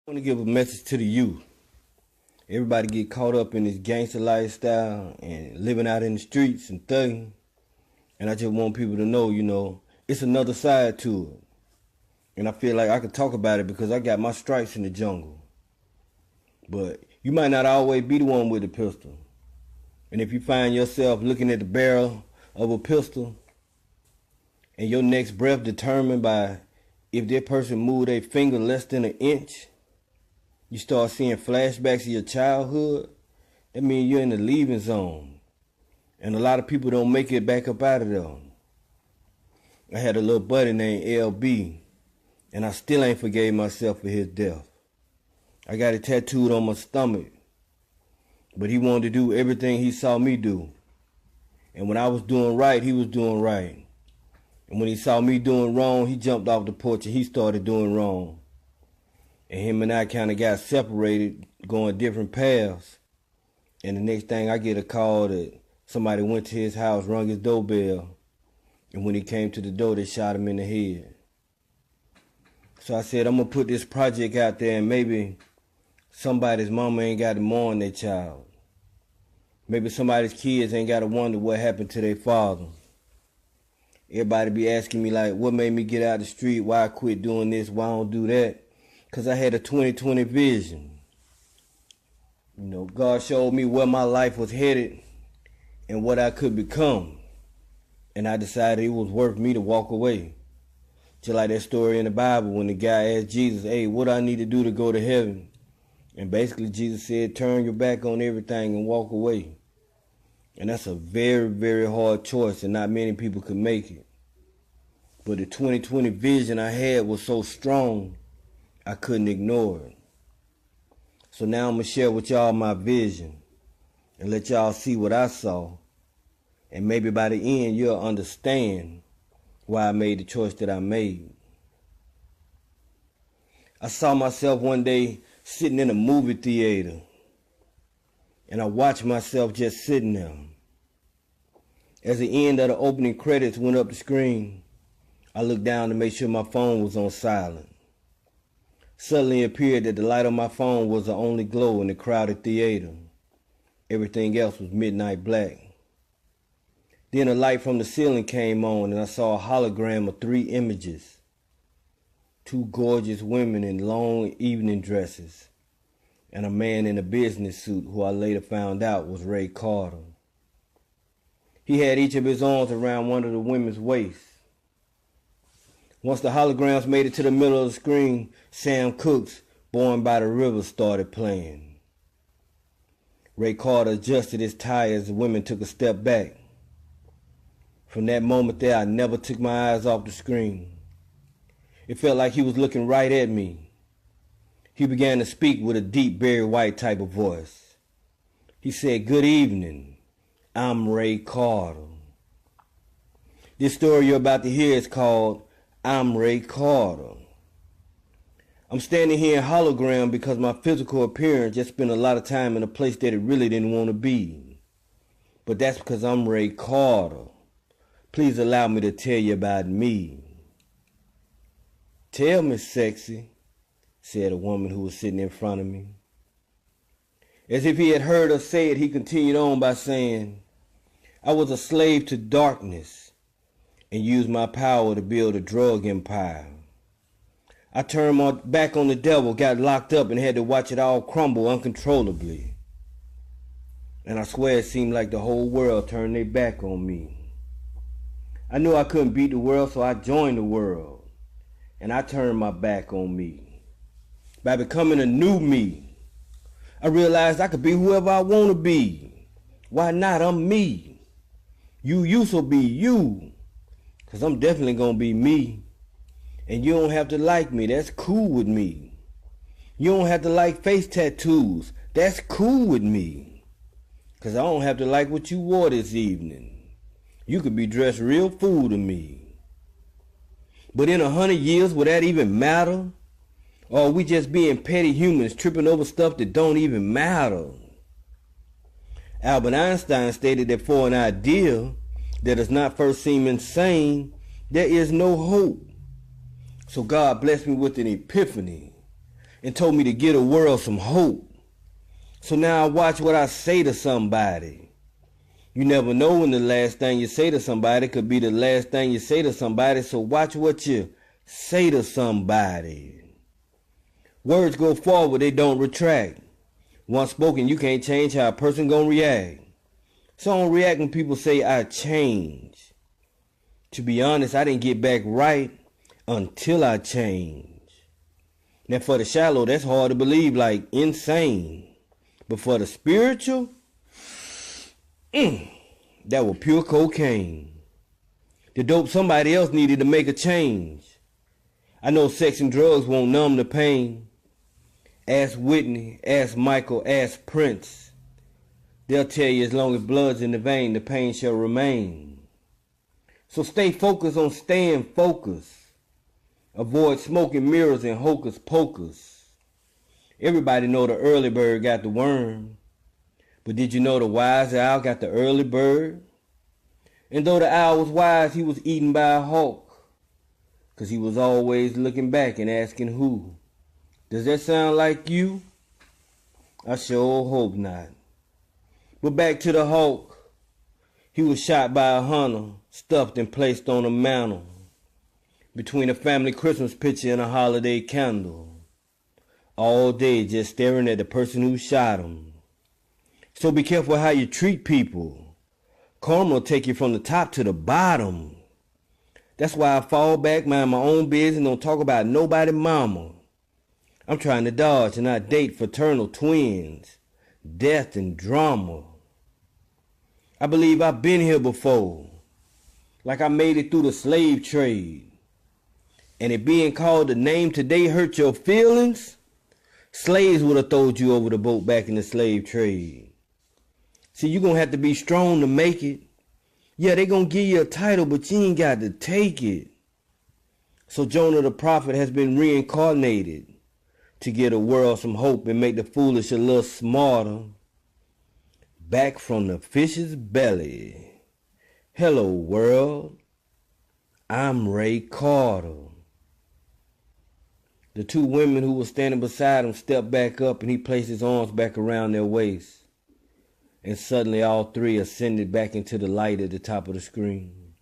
I want to give a message to the youth. Everybody get caught up in this gangster lifestyle and living out in the streets and thugging. And I just want people to know, it's another side to it. And I feel like I could talk about it because I got my stripes in the jungle. But you might not always be the one with the pistol. And if you find yourself looking at the barrel of a pistol and your next breath determined by if that person moved their finger less than an inch, you start seeing flashbacks of your childhood, that means you're in the leaving zone. And a lot of people don't make it back up out of there. I had a little buddy named LB, and I still ain't forgave myself for his death. I got it tattooed on my stomach, but he wanted to do everything he saw me do. And when I was doing right, he was doing right. And when he saw me doing wrong, he jumped off the porch and he started doing wrong. And him and I kind of got separated, going different paths. And the next thing I get a call that somebody went to his house, rung his doorbell. And when he came to the door, they shot him in the head. So I said, I'm going to put this project out there and maybe somebody's mama ain't got to mourn their child. Maybe somebody's kids ain't got to wonder what happened to their father. Everybody be asking me like, what made me get out of the street? Why I quit doing this? Why I don't do that? Because I had a 20/20 vision. God showed me where my life was headed and what I could become. And I decided it was worth me to walk away. Just like that story in the Bible when the guy asked Jesus, hey, what do I need to do to go to heaven? And basically Jesus said, turn your back on everything and walk away. And that's a very, very hard choice and not many people could make it. But the 20/20 vision I had was so strong, I couldn't ignore it. So now I'm going to share with y'all my vision and let y'all see what I saw. And maybe by the end, you'll understand why I made the choice that I made. I saw myself one day sitting in a movie theater, and I watched myself just sitting there. As the end of the opening credits went up the screen, I looked down to make sure my phone was on silent. Suddenly it appeared that the light on my phone was the only glow in the crowded theater. Everything else was midnight black. Then a light from the ceiling came on and I saw a hologram of 3 images. 2 gorgeous women in long evening dresses and a man in a business suit who I later found out was Ray Carter. He had each of his arms around one of the women's waists. Once the holograms made it to the middle of the screen, Sam Cooke's Born by the River started playing. Ray Carter adjusted his tie as the women took a step back. From that moment there, I never took my eyes off the screen. It felt like he was looking right at me. He began to speak with a deep Barry White type of voice. He said, good evening, I'm Ray Carter. This story you're about to hear is called I'm Ray Carter. I'm standing here in hologram because my physical appearance just spent a lot of time in a place that it really didn't want to be. But that's because I'm Ray Carter. Please allow me to tell you about me. Tell me, sexy, said a woman who was sitting in front of me. As if he had heard her say it, he continued on by saying, I was a slave to darkness and used my power to build a drug empire. I turned my back on the devil, got locked up, and had to watch it all crumble uncontrollably. And I swear it seemed like the whole world turned their back on me. I knew I couldn't beat the world, so I joined the world. And I turned my back on me. By becoming a new me, I realized I could be whoever I want to be. Why not? I'm me. You used to be you. Because I'm definitely going to be me. And you don't have to like me. That's cool with me. You don't have to like face tattoos. That's cool with me. Because I don't have to like what you wore this evening. You could be dressed real fool to me. But in 100 years, will that even matter? Or are we just being petty humans tripping over stuff that don't even matter? Albert Einstein stated that for an idea that does not first seem insane, there is no hope. So God blessed me with an epiphany. and told me to give the world some hope. So now I watch what I say to somebody. You never know when the last thing you say to somebody could be the last thing you say to somebody, so watch what you say to somebody. Words go forward, they don't retract. Once spoken, you can't change how a person gonna react. So I don't react when people say I change. To be honest, I didn't get back right until I change. Now for the shallow, that's hard to believe, like insane. But for the spiritual, that was pure cocaine. The dope somebody else needed to make a change. I know sex and drugs won't numb the pain. Ask Whitney, ask Michael, ask Prince. They'll tell you as long as blood's in the vein, the pain shall remain. So stay focused on staying focused. Avoid smoking mirrors and hocus pocus. Everybody know the early bird got the worm. But did you know the wise owl got the early bird? And though the owl was wise, he was eaten by a hawk. 'Cause he was always looking back and asking who. Does that sound like you? I sure hope not. But back to the hawk. He was shot by a hunter, stuffed and placed on a mantle, between a family Christmas picture and a holiday candle. All day just staring at the person who shot him. So be careful how you treat people. Karma will take you from the top to the bottom. That's why I fall back, mind my own business, and don't talk about nobody mama. I'm trying to dodge and not date fraternal twins, death and drama. I believe I've been here before, like I made it through the slave trade. And it being called the name today hurt your feelings? Slaves would have thrown you over the boat back in the slave trade. See, you're going to have to be strong to make it. Yeah, they're going to give you a title, but you ain't got to take it. So Jonah the prophet has been reincarnated to give the world some hope and make the foolish a little smarter. Back from the fish's belly. Hello, world. I'm Ray Carter. The two women who were standing beside him stepped back up and he placed his arms back around their waist. And suddenly all three ascended back into the light at the top of the screen.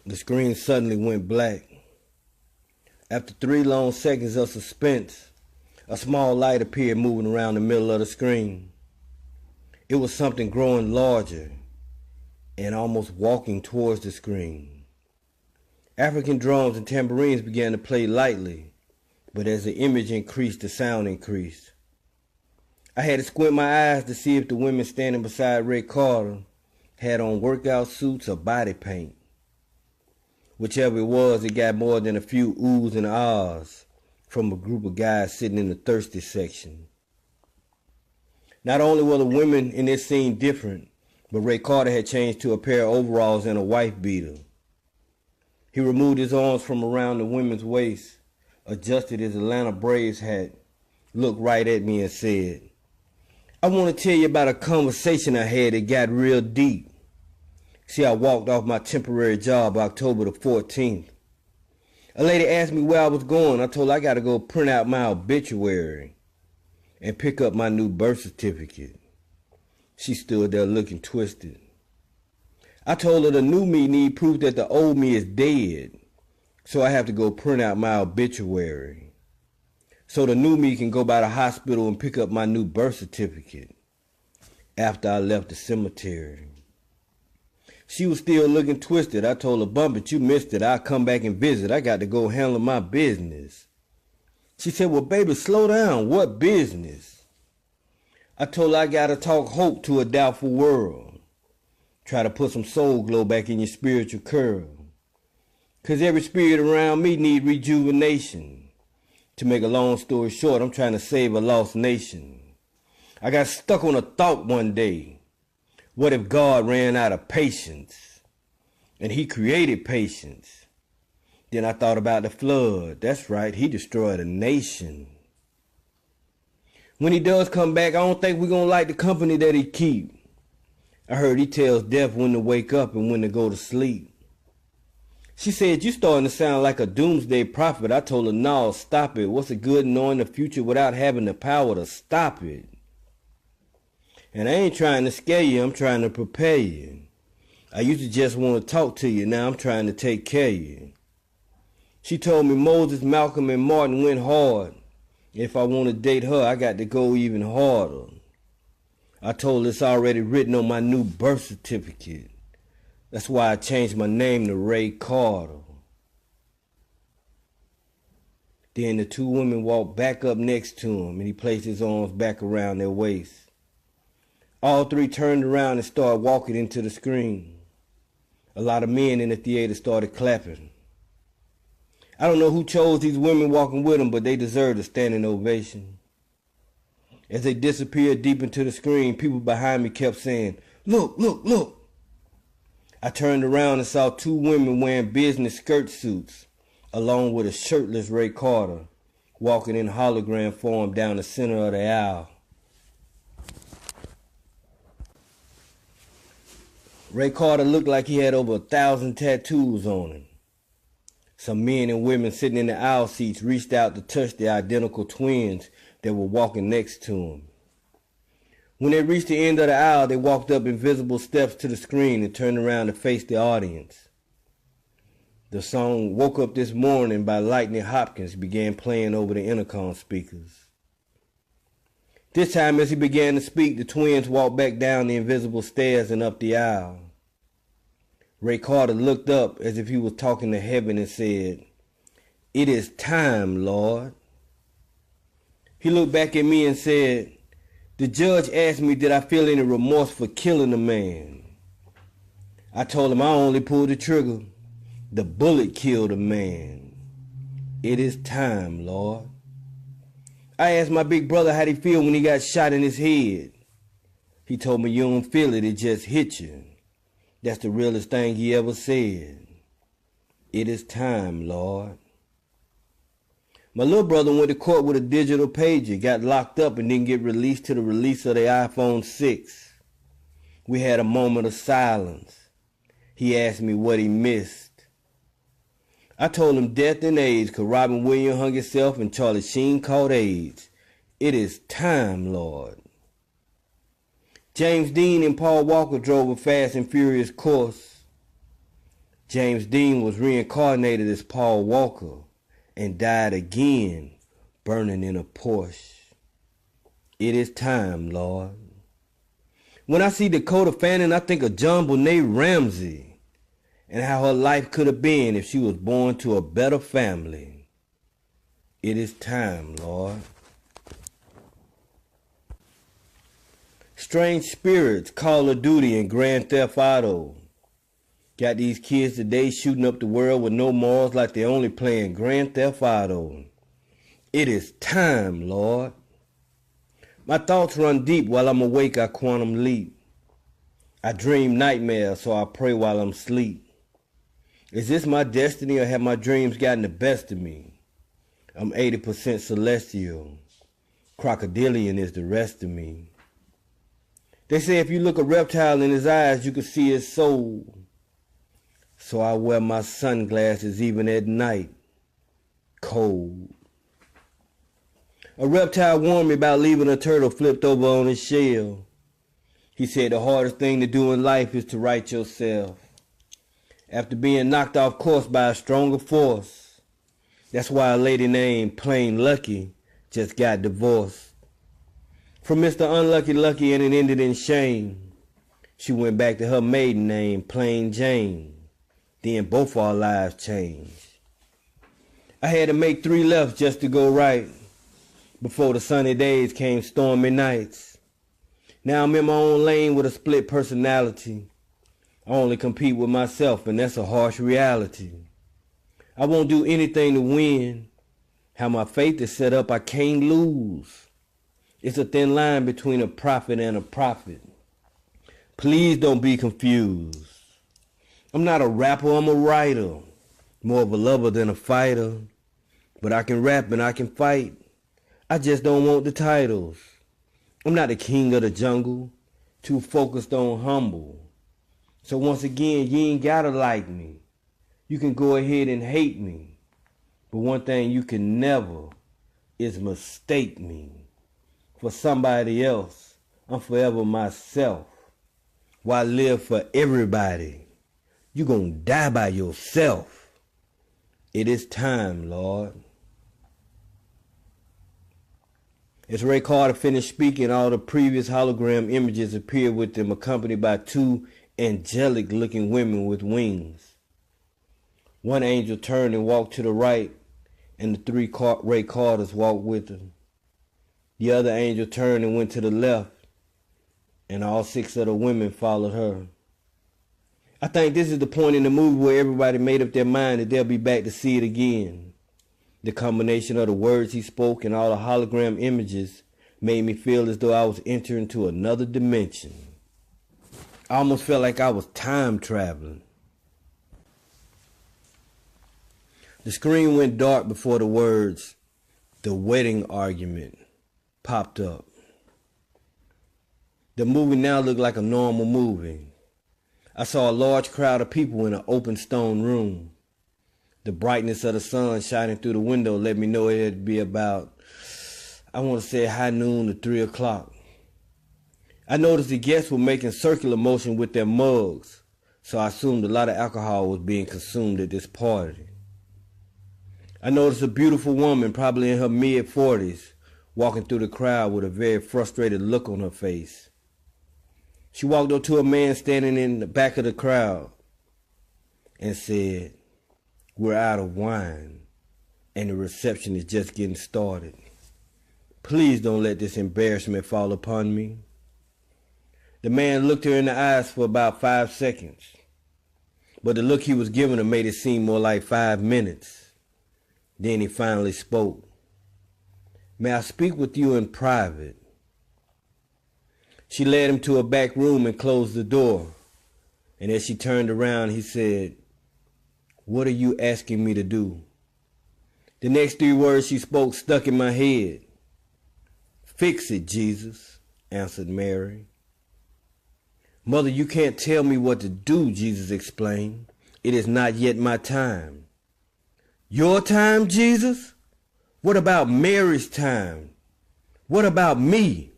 The screen suddenly went black. After 3 long seconds of suspense, a small light appeared moving around the middle of the screen. It was something growing larger and almost walking towards the screen. African drums and tambourines began to play lightly, but as the image increased, the sound increased. I had to squint my eyes to see if the women standing beside Ray Carter had on workout suits or body paint. Whichever it was, it got more than a few oohs and ahs from a group of guys sitting in the thirsty section. Not only were the women in this scene different, but Ray Carter had changed to a pair of overalls and a wife beater. He removed his arms from around the women's waist, adjusted his Atlanta Braves hat, looked right at me and said, I want to tell you about a conversation I had that got real deep. See, I walked off my temporary job October the 14th. A lady asked me where I was going. I told her I got to go print out my obituary and pick up my new birth certificate. She stood there looking twisted. I told her the new me need proof that the old me is dead, so I have to go print out my obituary so the new me can go by the hospital and pick up my new birth certificate after I left the cemetery. She was still looking twisted. I told her, bump it, you missed it. I'll come back and visit. I got to go handle my business. She said, well, baby, slow down. What business? I told her I got to talk hope to a doubtful world. Try to put some soul glow back in your spiritual curl. 'Cause every spirit around me need rejuvenation. To make a long story short, I'm trying to save a lost nation. I got stuck on a thought one day. What if God ran out of patience and he created patience? Then I thought about the flood. That's right, he destroyed a nation. When he does come back, I don't think we're going to like the company that he keep. I heard he tells death when to wake up and when to go to sleep. She said, "You starting to sound like a doomsday prophet." I told her, "No, stop it. What's the good knowing the future without having the power to stop it?" And I ain't trying to scare you, I'm trying to prepare you. I used to just want to talk to you, now I'm trying to take care of you. She told me Moses, Malcolm, and Martin went hard. If I want to date her, I got to go even harder. I told her it's already written on my new birth certificate. That's why I changed my name to Ray Carter. Then the two women walked back up next to him, and he placed his arms back around their waist. All three turned around and started walking into the screen. A lot of men in the theater started clapping. I don't know who chose these women walking with them, but they deserved a standing ovation. As they disappeared deep into the screen, people behind me kept saying, "Look, look, look." I turned around and saw two women wearing business skirt suits, along with a shirtless Ray Carter, walking in hologram form down the center of the aisle. Ray Carter looked like he had over 1,000 tattoos on him. Some men and women sitting in the aisle seats reached out to touch the identical twins that were walking next to him. When they reached the end of the aisle, they walked up invisible steps to the screen and turned around to face the audience. The song "Woke Up This Morning" by Lightning Hopkins began playing over the intercom speakers. This time, as he began to speak, the twins walked back down the invisible stairs and up the aisle. Ray Carter looked up as if he was talking to heaven and said, "It is time, Lord." He looked back at me and said, "The judge asked me did I feel any remorse for killing the man. I told him I only pulled the trigger. The bullet killed a man. It is time, Lord." I asked my big brother how'd he feel when he got shot in his head. He told me, "You don't feel it, it just hit you." That's the realest thing he ever said. It is time, Lord. My little brother went to court with a digital pager, got locked up and didn't get released till the release of the iPhone 6. We had a moment of silence. He asked me what he missed. I told him death and AIDS, 'cause Robin Williams hung himself and Charlie Sheen caught AIDS. It is time, Lord. James Dean and Paul Walker drove a fast and furious course. James Dean was reincarnated as Paul Walker and died again, burning in a Porsche. It is time, Lord. When I see Dakota Fanning, I think of John Bonet Ramsey and how her life could have been if she was born to a better family. It is time, Lord. Strange Spirits, Call of Duty, and Grand Theft Auto. Got these kids today shooting up the world with no morals like they're only playing Grand Theft Auto. It is time, Lord. My thoughts run deep while I'm awake, I quantum leap. I dream nightmares, so I pray while I'm asleep. Is this my destiny or have my dreams gotten the best of me? I'm 80% celestial. Crocodilian is the rest of me. They say if you look a reptile in his eyes, you can see his soul. So I wear my sunglasses even at night. Cold. A reptile warned me about leaving a turtle flipped over on his shell. He said the hardest thing to do in life is to right yourself. After being knocked off course by a stronger force. That's why a lady named Plain Lucky just got divorced. From Mr. Unlucky Lucky, and it ended in shame. She went back to her maiden name, Plain Jane. Then both our lives changed. I had to make 3 lefts just to go right. Before the sunny days came stormy nights. Now I'm in my own lane with a split personality. I only compete with myself, and that's a harsh reality. I won't do anything to win. How my faith is set up, I can't lose. It's a thin line between a prophet and a prophet. Please don't be confused. I'm not a rapper, I'm a writer. More of a lover than a fighter. But I can rap and I can fight. I just don't want the titles. I'm not the king of the jungle. Too focused on humble. So once again, you ain't gotta like me. You can go ahead and hate me, but one thing you can never is mistake me for somebody else. I'm forever myself. Why live for everybody? You gonna die by yourself. It is time, Lord. As Ray Carter finished speaking, all the previous hologram images appeared with them, accompanied by two angelic-looking women with wings. One angel turned and walked to the right, and the three Ray Carters walked with him. The other angel turned and went to the left, and all 6 of the women followed her. I think this is the point in the movie where everybody made up their mind that they'll be back to see it again. The combination of the words he spoke and all the hologram images made me feel as though I was entering into another dimension. I almost felt like I was time traveling. The screen went dark before the words, "The Wedding Argument," popped up. The movie now looked like a normal movie. I saw a large crowd of people in an open stone room. The brightness of the sun shining through the window let me know it had to be about, I want to say, high noon to 3 o'clock. I noticed the guests were making circular motion with their mugs, so I assumed a lot of alcohol was being consumed at this party. I noticed a beautiful woman, probably in her mid-40s, walking through the crowd with a very frustrated look on her face. She walked up to a man standing in the back of the crowd and said, "We're out of wine, and the reception is just getting started. Please don't let this embarrassment fall upon me." The man looked her in the eyes for about 5 seconds, but the look he was giving her made it seem more like 5 minutes. Then he finally spoke. "May I speak with you in private?" She led him to a back room and closed the door, and as she turned around, he said, "What are you asking me to do?" The next 3 words she spoke stuck in my head. "Fix it, Jesus," answered Mary. "Mother, you can't tell me what to do," Jesus explained. "It is not yet my time." "Your time, Jesus? What about Mary's time? What about me?"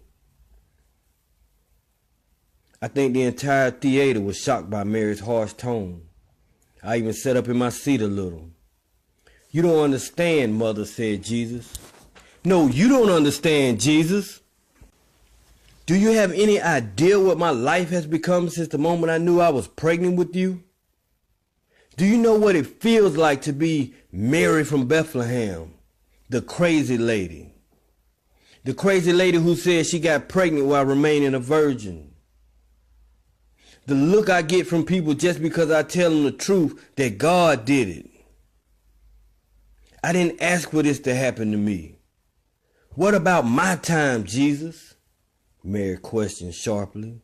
I think the entire theater was shocked by Mary's harsh tone. I even sat up in my seat a little. "You don't understand, Mother," said Jesus. "No, you don't understand, Jesus. Do you have any idea what my life has become since the moment I knew I was pregnant with you? Do you know what it feels like to be Mary from Bethlehem, the crazy lady? The crazy lady who said she got pregnant while remaining a virgin. The look I get from people just because I tell them the truth that God did it. I didn't ask for this to happen to me. What about my time, Jesus?" Mary questioned sharply.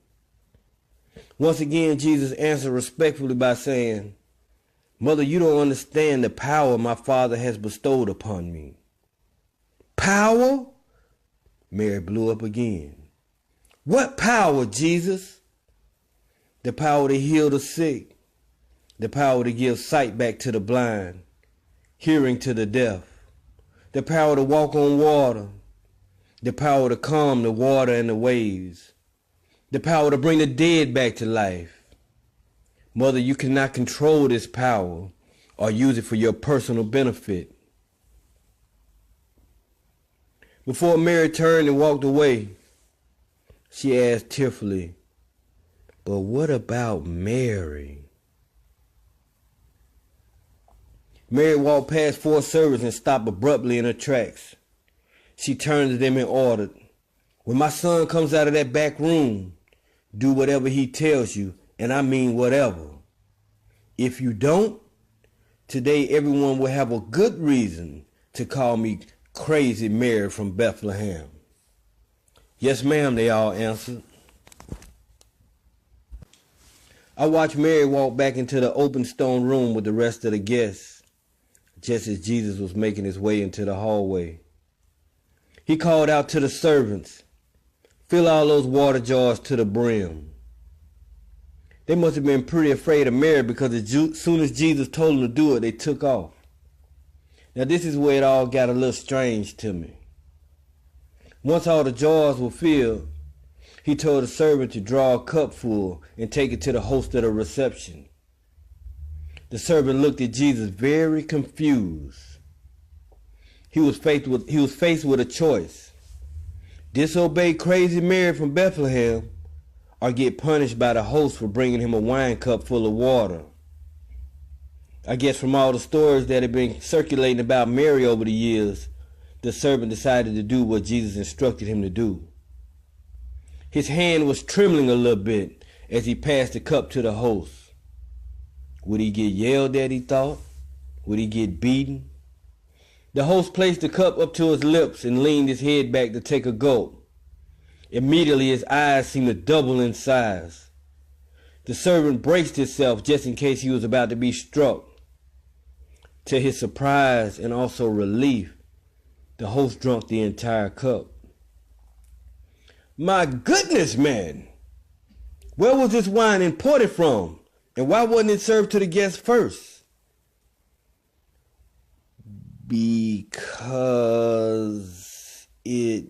Once again, Jesus answered respectfully by saying, "Mother, you don't understand the power my Father has bestowed upon me." "Power?" Mary blew up again. "What power, Jesus?" "The power to heal the sick, the power to give sight back to the blind, hearing to the deaf, the power to walk on water, the power to calm the water and the waves, the power to bring the dead back to life. Mother, you cannot control this power or use it for your personal benefit." Before Mary turned and walked away, she asked tearfully, "But what about Mary?" Mary walked past 4 servants and stopped abruptly in her tracks. She turned to them and ordered, "When my son comes out of that back room, do whatever he tells you, and I mean whatever. If you don't, today everyone will have a good reason to call me Crazy Mary from Bethlehem." "Yes, ma'am," they all answered. I watched Mary walk back into the open stone room with the rest of the guests, just as Jesus was making his way into the hallway. He called out to the servants, "Fill all those water jars to the brim." They must have been pretty afraid of Mary, because as soon as Jesus told them to do it, they took off. Now this is where it all got a little strange to me. Once all the jars were filled, he told the servant to draw a cup full and take it to the host of the reception. The servant looked at Jesus very confused. He was faced with a choice: disobey crazy Mary from Bethlehem, or get punished by the host for bringing him a wine cup full of water. I guess from all the stories that had been circulating about Mary over the years, the servant decided to do what Jesus instructed him to do. His hand was trembling a little bit as he passed the cup to the host. Would he get yelled at, he thought? Would he get beaten? The host placed the cup up to his lips and leaned his head back to take a gulp. Immediately his eyes seemed to double in size. The servant braced himself just in case he was about to be struck. To his surprise and also relief, the host drank the entire cup. My goodness, man! Where was this wine imported from? And why wasn't it served to the guests first? Because it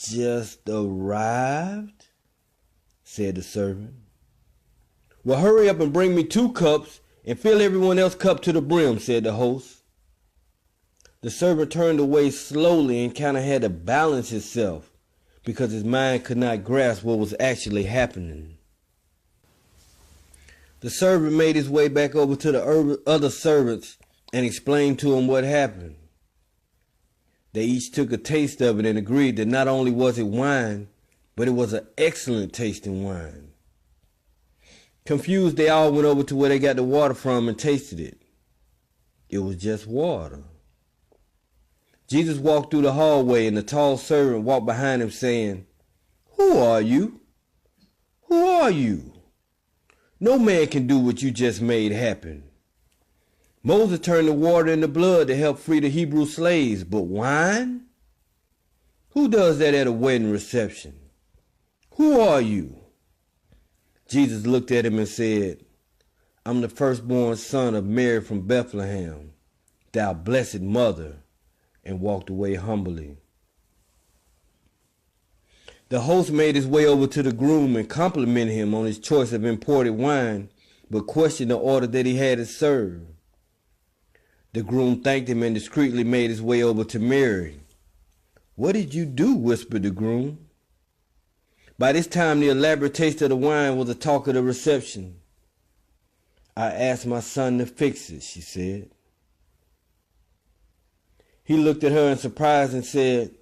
just arrived, said the servant. Well, hurry up and bring me 2 cups and fill everyone else's cup to the brim, said the host. The servant turned away slowly and kind of had to balance himself because his mind could not grasp what was actually happening. The servant made his way back over to the other servants and explained to them what happened. They each took a taste of it and agreed that not only was it wine, but it was an excellent tasting wine. Confused, they all went over to where they got the water from and tasted it. It was just water. Jesus walked through the hallway and the tall servant walked behind him saying, "Who are you? Who are you? No man can do what you just made happen. Moses turned the water into blood to help free the Hebrew slaves, but wine? Who does that at a wedding reception? Who are you?" Jesus looked at him and said, "I'm the firstborn son of Mary from Bethlehem, thou blessed mother," and walked away humbly. The host made his way over to the groom and complimented him on his choice of imported wine, but questioned the order that he had it served. The groom thanked him and discreetly made his way over to Mary. "What did you do?" whispered the groom. By this time, the elaborate taste of the wine was the talk of the reception. "I asked my son to fix it," she said. He looked at her in surprise and said,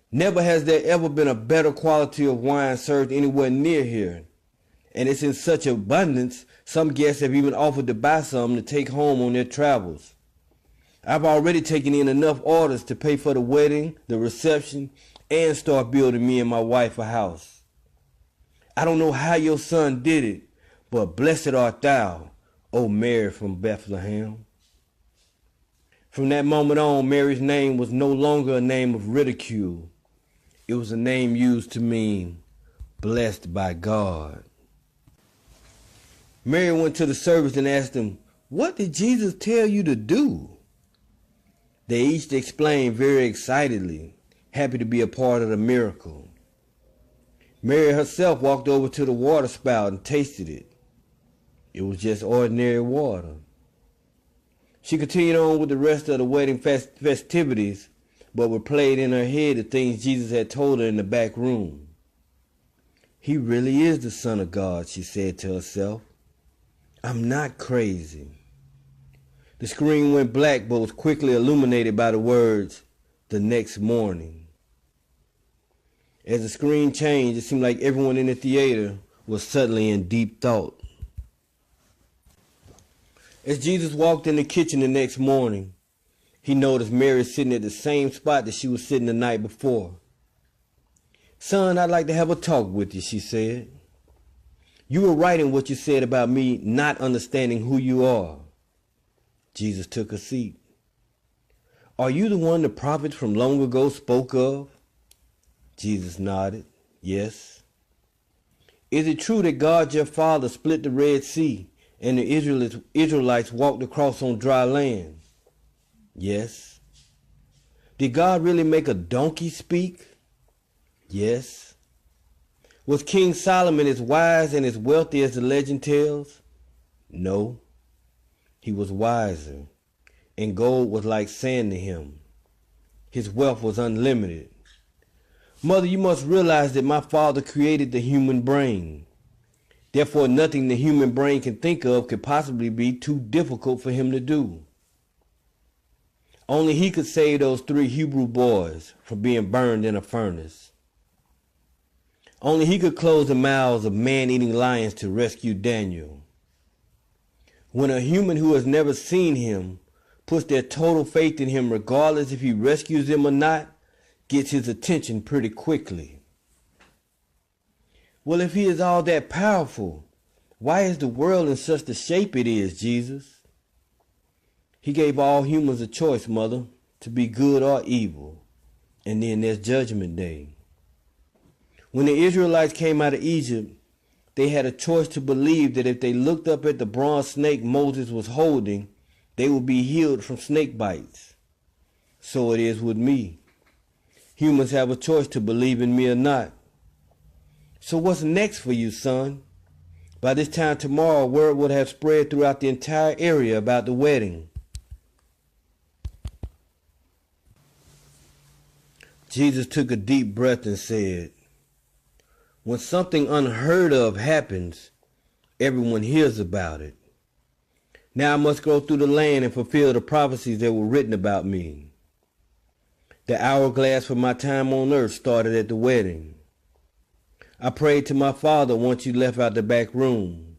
"Never has there ever been a better quality of wine served anywhere near here. And it's in such abundance, some guests have even offered to buy some to take home on their travels. I've already taken in enough orders to pay for the wedding, the reception, and start building me and my wife a house. I don't know how your son did it, but blessed art thou, O Mary from Bethlehem." From that moment on, Mary's name was no longer a name of ridicule. It was a name used to mean blessed by God. Mary went to the servants and asked them, "What did Jesus tell you to do?" They each explained very excitedly, happy to be a part of the miracle. Mary herself walked over to the water spout and tasted it. It was just ordinary water. She continued on with the rest of the wedding festivities, but replayed in her head the things Jesus had told her in the back room. "He really is the Son of God," she said to herself. "I'm not crazy." The screen went black but was quickly illuminated by the words, "The next morning." As the screen changed, it seemed like everyone in the theater was suddenly in deep thought. As Jesus walked in the kitchen the next morning, he noticed Mary sitting at the same spot that she was sitting the night before. "Son, I'd like to have a talk with you," she said. "You were right in what you said about me not understanding who you are." Jesus took a seat. "Are you the one the prophets from long ago spoke of?" Jesus nodded. "Yes." Is it true that God your father split the Red Sea and the Israelites walked across on dry land? Yes. Did God really make a donkey speak? Yes. Was King Solomon as wise and as wealthy as the legend tells? No. He was wiser, and gold was like sand to him. His wealth was unlimited. Mother, you must realize that my father created the human brain. Therefore, nothing the human brain can think of could possibly be too difficult for him to do. Only he could save those 3 Hebrew boys from being burned in a furnace. Only he could close the mouths of man-eating lions to rescue Daniel. When a human who has never seen him puts their total faith in him, regardless if he rescues them or not, gets his attention pretty quickly. Well, if he is all that powerful, why is the world in such the shape it is, Jesus? He gave all humans a choice, Mother, to be good or evil. And then there's Judgment Day. When the Israelites came out of Egypt, they had a choice to believe that if they looked up at the bronze snake Moses was holding, they would be healed from snake bites. So it is with me. Humans have a choice to believe in me or not. So what's next for you, son? By this time tomorrow, word would have spread throughout the entire area about the wedding. Jesus took a deep breath and said, when something unheard of happens, everyone hears about it. Now I must go through the land and fulfill the prophecies that were written about me. The hourglass for my time on earth started at the wedding. I prayed to my Father once you left out the back room.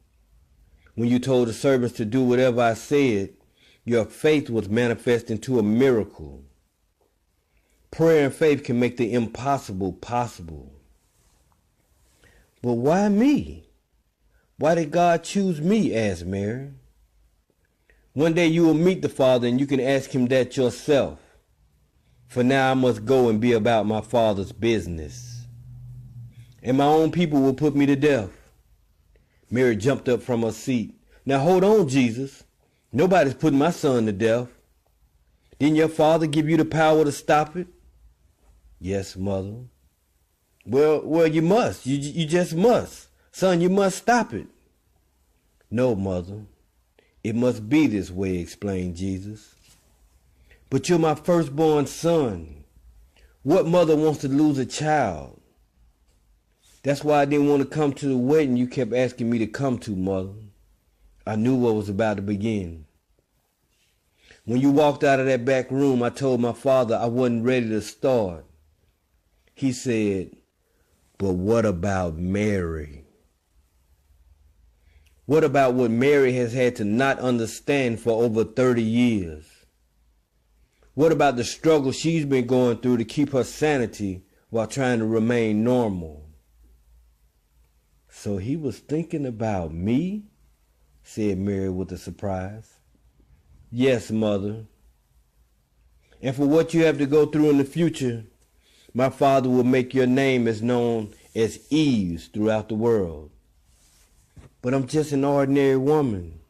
When you told the servants to do whatever I said, your faith was manifest into a miracle. Prayer and faith can make the impossible possible. But why me? Why did God choose me? Asked Mary. One day you will meet the Father and you can ask him that yourself. For now I must go and be about my Father's business. And my own people will put me to death. Mary jumped up from her seat. Now hold on, Jesus. Nobody's putting my son to death. Didn't your Father give you the power to stop it? Yes, Mother. Well, you must. You just must. Son, you must stop it. No, Mother. It must be this way, explained Jesus. But you're my firstborn son. What mother wants to lose a child? That's why I didn't want to come to the wedding you kept asking me to come to, Mother. I knew what was about to begin. When you walked out of that back room, I told my father I wasn't ready to start. He said, but what about Mary? What about what Mary has had to not understand for over 30 years? What about the struggle she's been going through to keep her sanity while trying to remain normal? So he was thinking about me? Said Mary with a surprise. Yes, Mother. And for what you have to go through in the future, my Father will make your name as known as Eve's throughout the world. But I'm just an ordinary woman.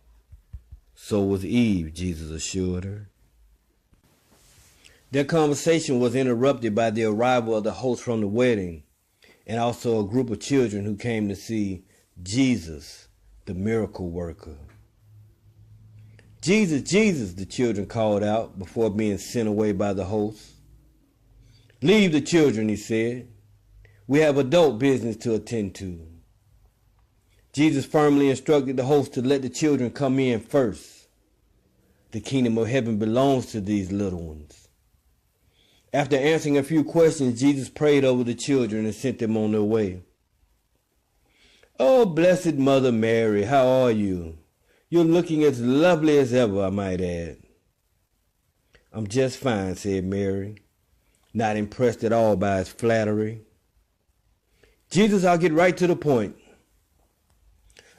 So was Eve, Jesus assured her. Their conversation was interrupted by the arrival of the host from the wedding, and also a group of children who came to see Jesus, the miracle worker. Jesus, Jesus, the children called out before being sent away by the host. Leave the children, he said. We have adult business to attend to. Jesus firmly instructed the host to let the children come in first. The kingdom of heaven belongs to these little ones. After answering a few questions, Jesus prayed over the children and sent them on their way. Oh, blessed Mother Mary, how are you? You're looking as lovely as ever, I might add. I'm just fine, said Mary, not impressed at all by his flattery. Jesus, I'll get right to the point.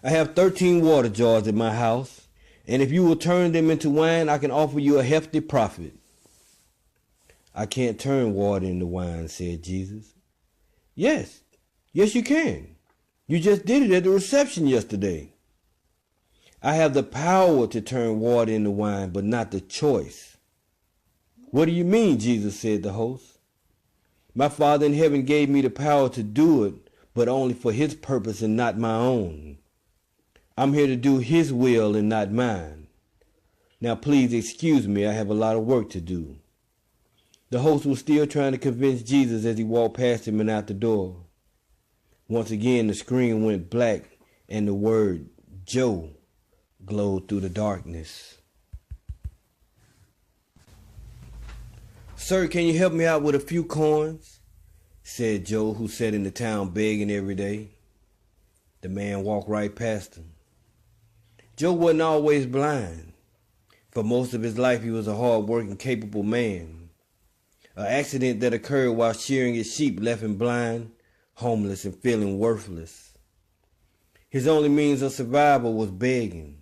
I have 13 water jars at my house, and if you will turn them into wine, I can offer you a hefty profit. I can't turn water into wine, said Jesus. Yes, you can. You just did it at the reception yesterday. I have the power to turn water into wine, but not the choice. What do you mean, Jesus, said the host. My Father in heaven gave me the power to do it, but only for his purpose and not my own. I'm here to do his will and not mine. Now please excuse me, I have a lot of work to do. The host was still trying to convince Jesus as he walked past him and out the door. Once again the screen went black and the word Joe glowed through the darkness. Sir, can you help me out with a few coins? Said Joe, who sat in the town begging every day. The man walked right past him. Joe wasn't always blind. For most of his life he was a hard-working, capable man. An accident that occurred while shearing his sheep left him blind, homeless, and feeling worthless. His only means of survival was begging.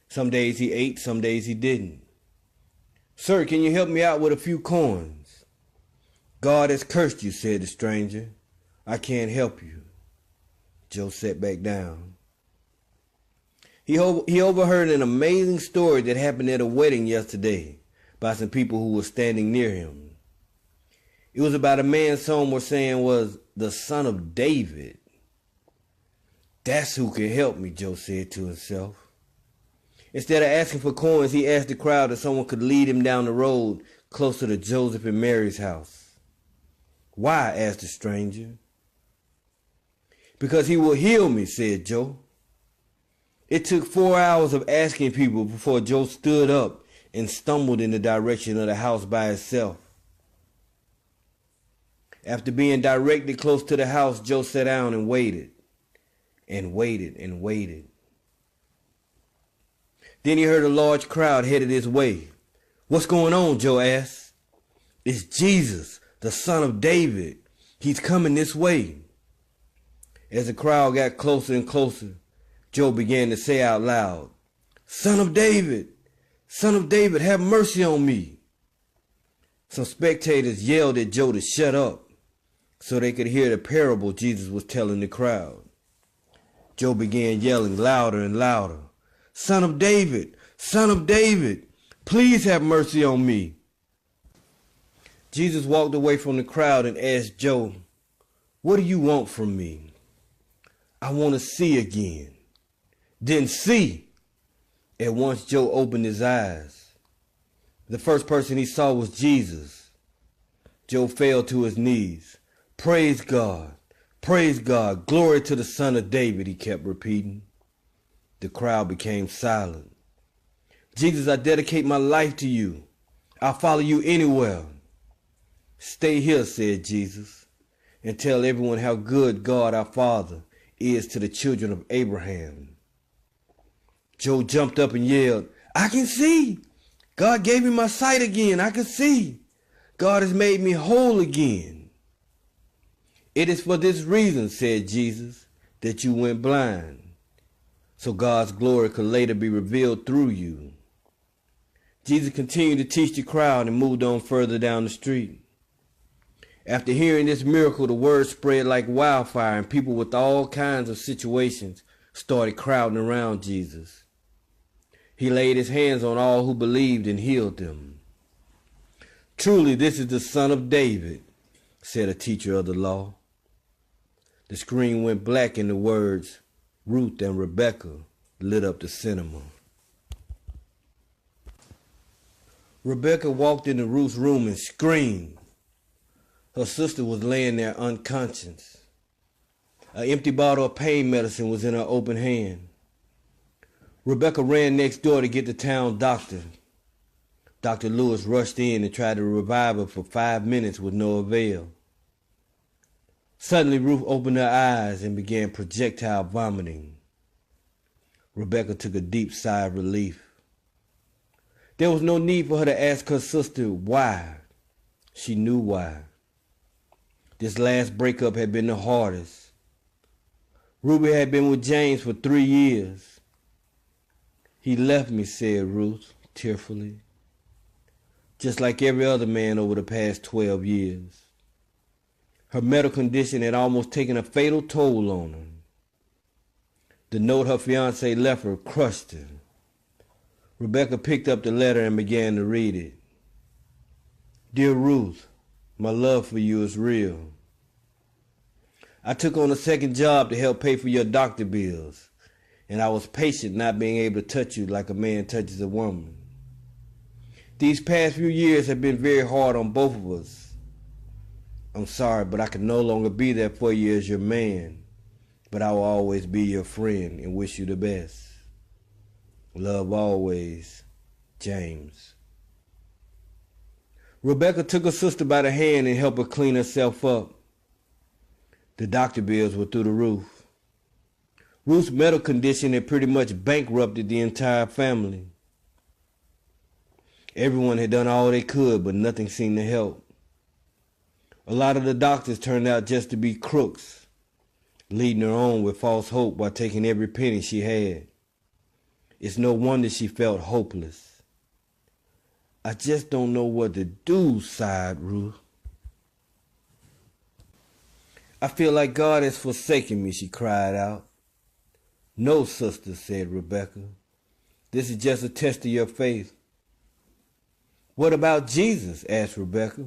Some days he ate, some days he didn't. Sir, can you help me out with a few coins? God has cursed you, said the stranger. I can't help you. Joe sat back down. He overheard an amazing story that happened at a wedding yesterday by some people who were standing near him. It was about a man some were saying was the son of David. That's who can help me, Joe said to himself. Instead of asking for coins, he asked the crowd if someone could lead him down the road closer to Joseph and Mary's house. Why? Asked the stranger. Because he will heal me, said Joe. It took 4 hours of asking people before Joe stood up and stumbled in the direction of the house by himself. After being directed close to the house, Joe sat down and waited, and waited, and waited. Then he heard a large crowd headed his way. What's going on? Joe asked. It's Jesus, the son of David. He's coming this way. As the crowd got closer and closer, Joe began to say out loud, Son of David, have mercy on me. Some spectators yelled at Joe to shut up so they could hear the parable Jesus was telling the crowd. Joe began yelling louder and louder. Son of David, please have mercy on me. Jesus walked away from the crowd and asked Joe, what do you want from me? I want to see again. Then see. At once Joe opened his eyes. The first person he saw was Jesus. Joe fell to his knees. Praise God, glory to the Son of David, he kept repeating. The crowd became silent. Jesus, I dedicate my life to you. I'll follow you anywhere. Stay here, said Jesus, and tell everyone how good God our Father is to the children of Abraham. Joe jumped up and yelled, I can see. God gave me my sight again. I can see. God has made me whole again. It is for this reason, said Jesus, that you went blind, so God's glory could later be revealed through you. Jesus continued to teach the crowd and moved on further down the street. After hearing this miracle, the word spread like wildfire, and people with all kinds of situations started crowding around Jesus. He laid his hands on all who believed and healed them. Truly, this is the Son of David, said a teacher of the law. The screen went black and the words, Ruth and Rebecca, lit up the cinema. Rebecca walked into Ruth's room and screamed. Her sister was laying there unconscious. An empty bottle of pain medicine was in her open hand. Rebecca ran next door to get the town doctor. Dr. Lewis rushed in and tried to revive her for 5 minutes with no avail. Suddenly, Ruth opened her eyes and began projectile vomiting. Rebecca took a deep sigh of relief. There was no need for her to ask her sister why. She knew why. This last breakup had been the hardest. Ruby had been with James for 3 years. He left me, said Ruth tearfully, just like every other man over the past 12 years. Her medical condition had almost taken a fatal toll on her. The note her fiancé left her crushed her. Rebecca picked up the letter and began to read it. Dear Ruth, my love for you is real. I took on a second job to help pay for your doctor bills, and I was patient not being able to touch you like a man touches a woman. These past few years have been very hard on both of us. I'm sorry, but I can no longer be there for you as your man, but I will always be your friend and wish you the best. Love always, James. Rebecca took her sister by the hand and helped her clean herself up. The doctor bills were through the roof. Ruth's medical condition had pretty much bankrupted the entire family. Everyone had done all they could, but nothing seemed to help. A lot of the doctors turned out just to be crooks, leading her on with false hope while taking every penny she had. It's no wonder she felt hopeless. I just don't know what to do, sighed Ruth. I feel like God has forsaken me, she cried out. No, sister, said Rebecca. This is just a test of your faith. What about Jesus? Asked Rebecca.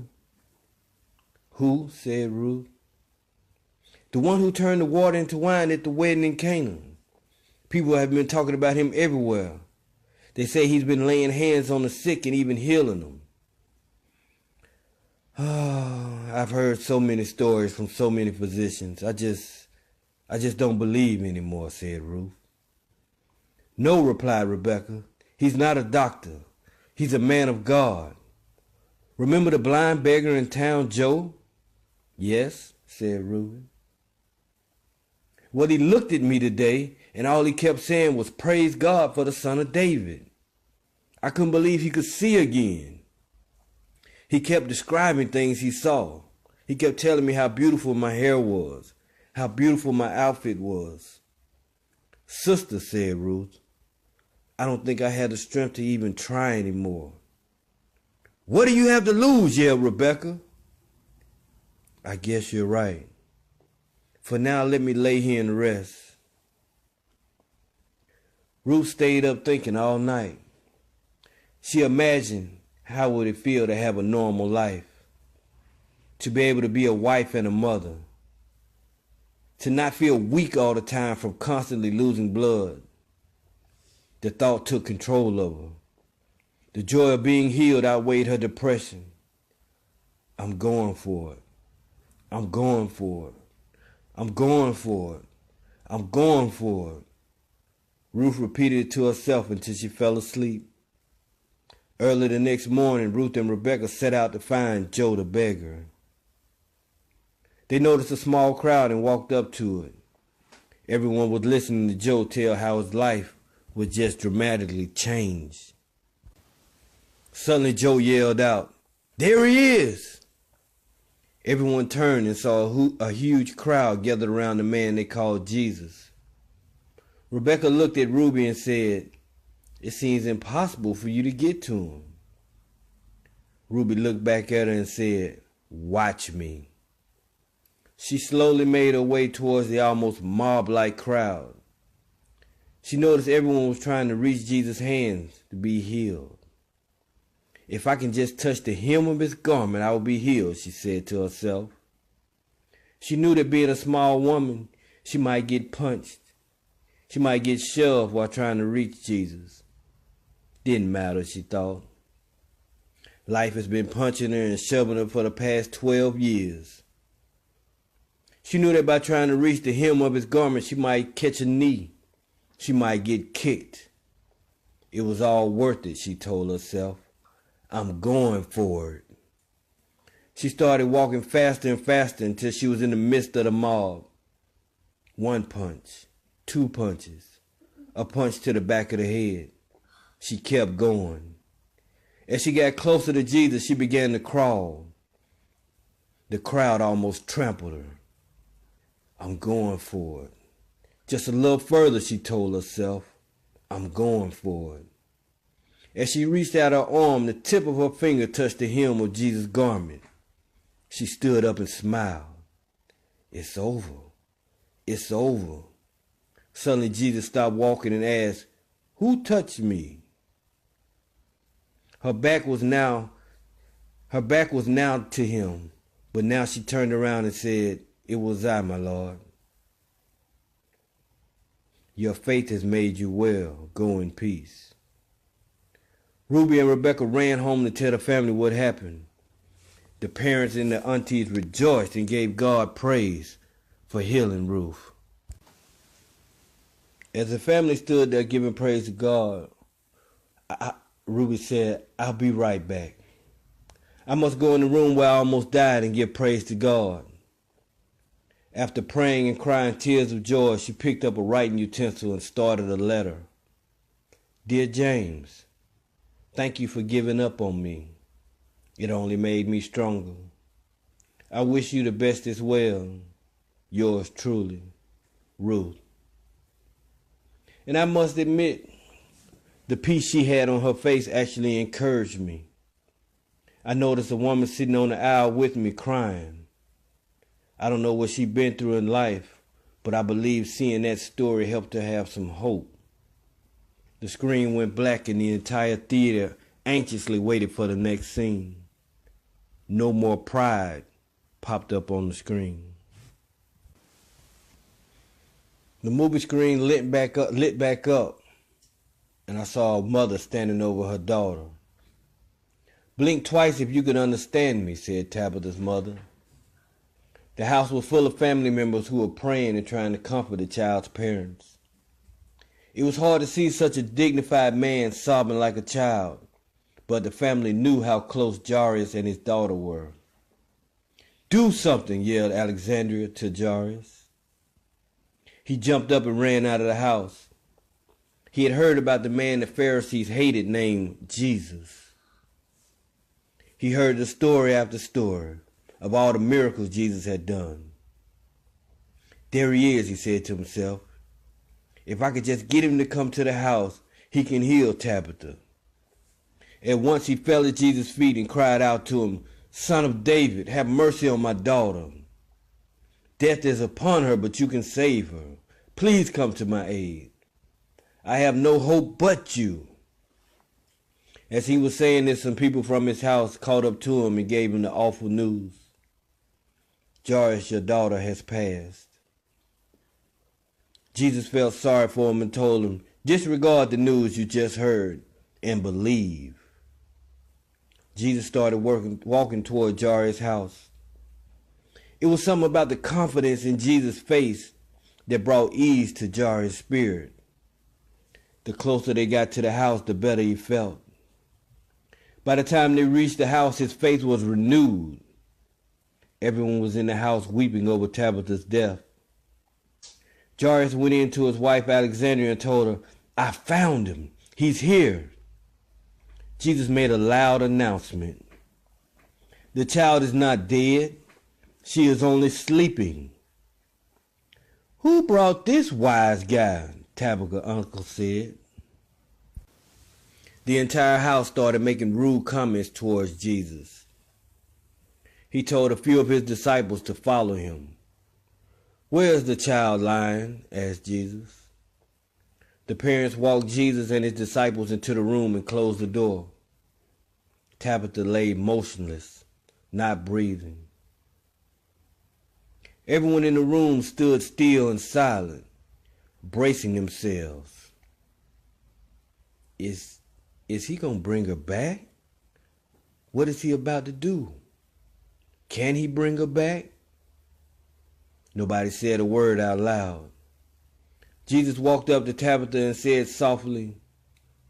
Who? Said Ruth. The one who turned the water into wine at the wedding in Cana. People have been talking about him everywhere. They say he's been laying hands on the sick and even healing them. Oh, I've heard so many stories from so many physicians. I just don't believe anymore, said Ruth. No, replied Rebecca. He's not a doctor. He's a man of God. Remember the blind beggar in town, Joe? Yes, said Reuben. Well, he looked at me today, and all he kept saying was, praise God for the Son of David. I couldn't believe he could see again. He kept describing things he saw. He kept telling me how beautiful my hair was, how beautiful my outfit was. Sister, said Ruth, I don't think I had the strength to even try anymore. What do you have to lose? Yelled Rebecca. I guess you're right. For now, let me lay here and rest. Ruth stayed up thinking all night. She imagined how would it feel to have a normal life, to be able to be a wife and a mother, to not feel weak all the time from constantly losing blood. The thought took control of her. The joy of being healed outweighed her depression. I'm going for it. I'm going for it. I'm going for it. I'm going for it. Ruth repeated it to herself until she fell asleep. Early the next morning, Ruth and Rebecca set out to find Joe the beggar. They noticed a small crowd and walked up to it. Everyone was listening to Joe tell how his life was just dramatically changed. Suddenly Joe yelled out, "There he is!" Everyone turned and saw a huge crowd gathered around the man they called Jesus. Rebecca looked at Ruby and said, "It seems impossible for you to get to him." Ruby looked back at her and said, "Watch me." She slowly made her way towards the almost mob-like crowd. She noticed everyone was trying to reach Jesus' hands to be healed. "If I can just touch the hem of his garment, I will be healed," she said to herself. She knew that being a small woman, she might get punched. She might get shoved while trying to reach Jesus. Didn't matter, she thought. Life has been punching her and shoving her for the past 12 years. She knew that by trying to reach the hem of his garment, she might catch a knee. She might get kicked. It was all worth it, she told herself. I'm going for it. She started walking faster and faster until she was in the midst of the mob. One punch, two punches, a punch to the back of the head. She kept going. As she got closer to Jesus, she began to crawl. The crowd almost trampled her. I'm going for it. Just a little further, she told herself. I'm going for it. As she reached out her arm, the tip of her finger touched the hem of Jesus' garment. She stood up and smiled. It's over. It's over. Suddenly Jesus stopped walking and asked, "Who touched me?" Her back was now to him, but now she turned around and said, "It was I, my Lord. Your faith has made you well. Go in peace." Ruby and Rebecca ran home to tell the family what happened. The parents and the aunties rejoiced and gave God praise for healing Ruth. As the family stood there giving praise to God, Ruby said, "I'll be right back. I must go in the room where I almost died and give praise to God." After praying and crying tears of joy, she picked up a writing utensil and started a letter. "Dear James, thank you for giving up on me. It only made me stronger. I wish you the best as well. Yours truly, Ruth." And I must admit, the peace she had on her face actually encouraged me. I noticed a woman sitting on the aisle with me crying. I don't know what she's been through in life, but I believe seeing that story helped her have some hope. The screen went black and the entire theater anxiously waited for the next scene. "No More Pride" popped up on the screen. The movie screen lit back up, and I saw a mother standing over her daughter. "Blink twice if you could understand me," said Tabitha's mother. The house was full of family members who were praying and trying to comfort the child's parents. It was hard to see such a dignified man sobbing like a child, but the family knew how close Jairus and his daughter were. "Do something," yelled Alexandria to Jairus. He jumped up and ran out of the house. He had heard about the man the Pharisees hated named Jesus. He heard the story after story of all the miracles Jesus had done. "There he is," he said to himself. "If I could just get him to come to the house, he can heal Tabitha." At once he fell at Jesus' feet and cried out to him, "Son of David, have mercy on my daughter. Death is upon her, but you can save her. Please come to my aid. I have no hope but you." As he was saying this, some people from his house caught up to him and gave him the awful news. "Jairus, your daughter has passed." Jesus felt sorry for him and told him, "Disregard the news you just heard and believe." Jesus started walking toward Jairus' house. It was something about the confidence in Jesus' face that brought ease to Jairus' spirit. The closer they got to the house, the better he felt. By the time they reached the house, his face was renewed. Everyone was in the house weeping over Tabitha's death. Jairus went in to his wife Alexandria and told her, "I found him. He's here." Jesus made a loud announcement. "The child is not dead. She is only sleeping." "Who brought this wise guy?" Tabitha's uncle said. The entire house started making rude comments towards Jesus. He told a few of his disciples to follow him. "Where is the child lying?" asked Jesus. The parents walked Jesus and his disciples into the room and closed the door. Tabitha lay motionless, not breathing. Everyone in the room stood still and silent, bracing themselves. Is he going to bring her back? What is he about to do? Can he bring her back? Nobody said a word out loud. Jesus walked up to Tabitha and said softly,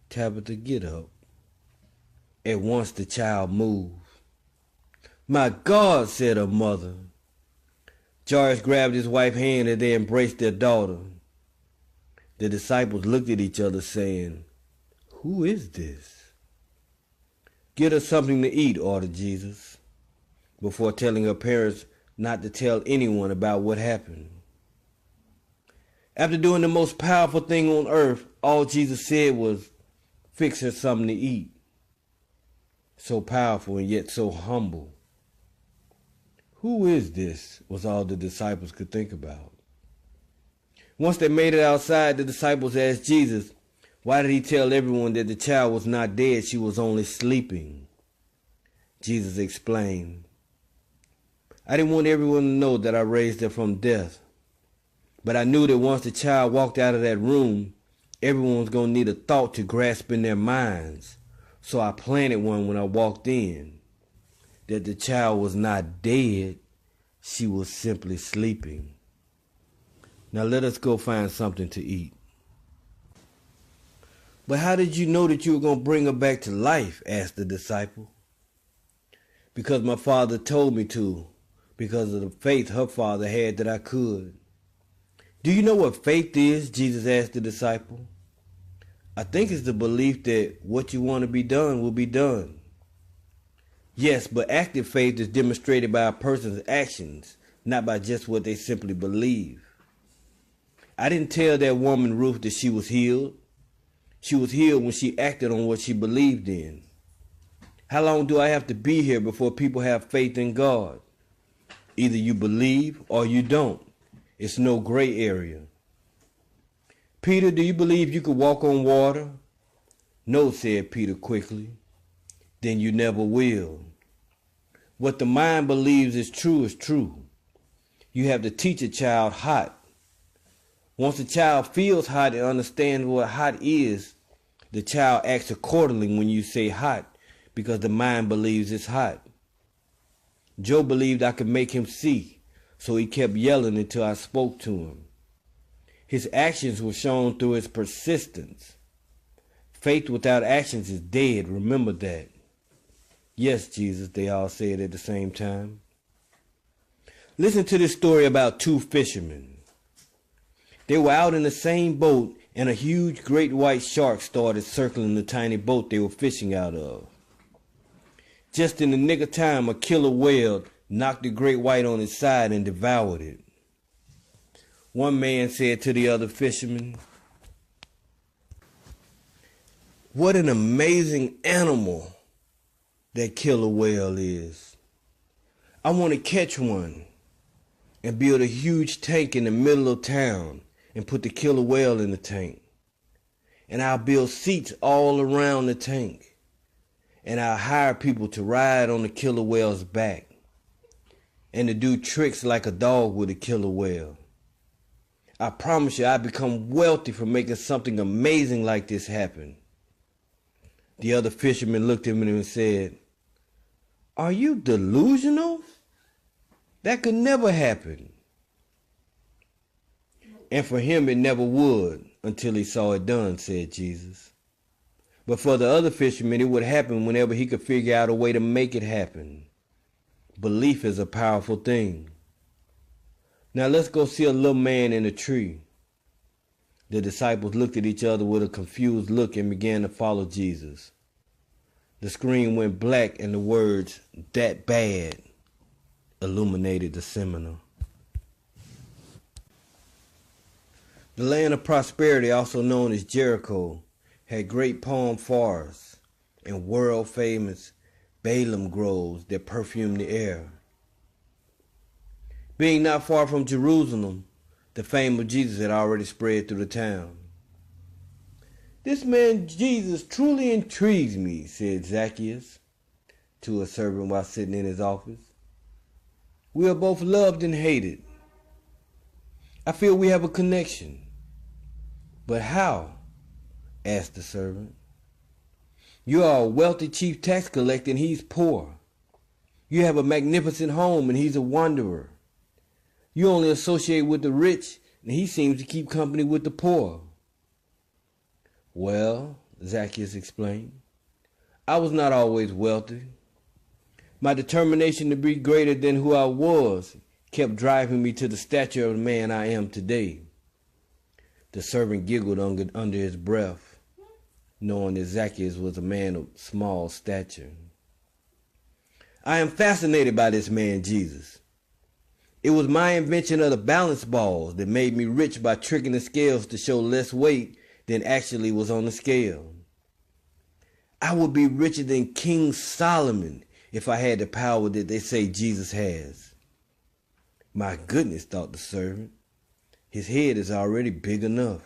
"Tabitha, get up." At once the child moved. "My God," said her mother. Jairus grabbed his wife's hand and they embraced their daughter. The disciples looked at each other saying, "Who is this?" "Get her something to eat," ordered Jesus, before telling her parents not to tell anyone about what happened. After doing the most powerful thing on earth, all Jesus said was, "Fix her something to eat." So powerful and yet so humble. Who is this? Was all the disciples could think about. Once they made it outside, the disciples asked Jesus, why did he tell everyone that the child was not dead, she was only sleeping? Jesus explained, I didn't want everyone to know that I raised her from death. But I knew that once the child walked out of that room, everyone was going to need a thought to grasp in their minds. So I planted one when I walked in, that the child was not dead, she was simply sleeping. Now let us go find something to eat. But how did you know that you were going to bring her back to life? Asked the disciple. Because my father told me to, because of the faith her father had that I could. Do you know what faith is? Jesus asked the disciple. I think it's the belief that what you want to be done will be done. Yes, but active faith is demonstrated by a person's actions, not by just what they simply believe. I didn't tell that woman Ruth that she was healed. She was healed when she acted on what she believed in. How long do I have to be here before people have faith in God? Either you believe or you don't. It's no gray area. Peter, do you believe you could walk on water? No, said Peter quickly. Then you never will. What the mind believes is true. You have to teach a child hot. Once a child feels hot and understands what hot is, the child acts accordingly when you say hot, because the mind believes it's hot. Joe believed I could make him see, so he kept yelling until I spoke to him. His actions were shown through his persistence. Faith without actions is dead, remember that. Yes, Jesus, they all said at the same time. Listen to this story about two fishermen. They were out in the same boat, and a huge great white shark started circling the tiny boat they were fishing out of. Just in the nick of time, a killer whale knocked the great white on its side and devoured it. One man said to the other fisherman, what an amazing animal that killer whale is. I want to catch one and build a huge tank in the middle of town and put the killer whale in the tank. And I'll build seats all around the tank. And I'll hire people to ride on the killer whale's back and to do tricks like a dog with a killer whale. I promise you I'll become wealthy from making something amazing like this happen. The other fisherman looked at me and said, are you delusional? That could never happen. And for him it never would until he saw it done, said Jesus. But for the other fisherman, it would happen whenever he could figure out a way to make it happen. Belief is a powerful thing. Now let's go see a little man in a tree. The disciples looked at each other with a confused look and began to follow Jesus. The screen went black and the words, that bad, illuminated the seminar. The land of prosperity, also known as Jericho, had great palm forests and world-famous Balaam groves that perfumed the air. Being not far from Jerusalem, the fame of Jesus had already spread through the town. This man Jesus truly intrigues me, said Zacchaeus to a servant while sitting in his office. We are both loved and hated. I feel we have a connection. But how? Asked the servant. You are a wealthy chief tax collector and he's poor. You have a magnificent home and he's a wanderer. You only associate with the rich and he seems to keep company with the poor. Well, Zacchaeus explained, I was not always wealthy. My determination to be greater than who I was kept driving me to the stature of the man I am today. The servant giggled under his breath, knowing that Zacchaeus was a man of small stature. I am fascinated by this man, Jesus. It was my invention of the balance balls that made me rich by tricking the scales to show less weight than actually was on the scale. I would be richer than King Solomon if I had the power that they say Jesus has. My goodness, thought the servant. His head is already big enough.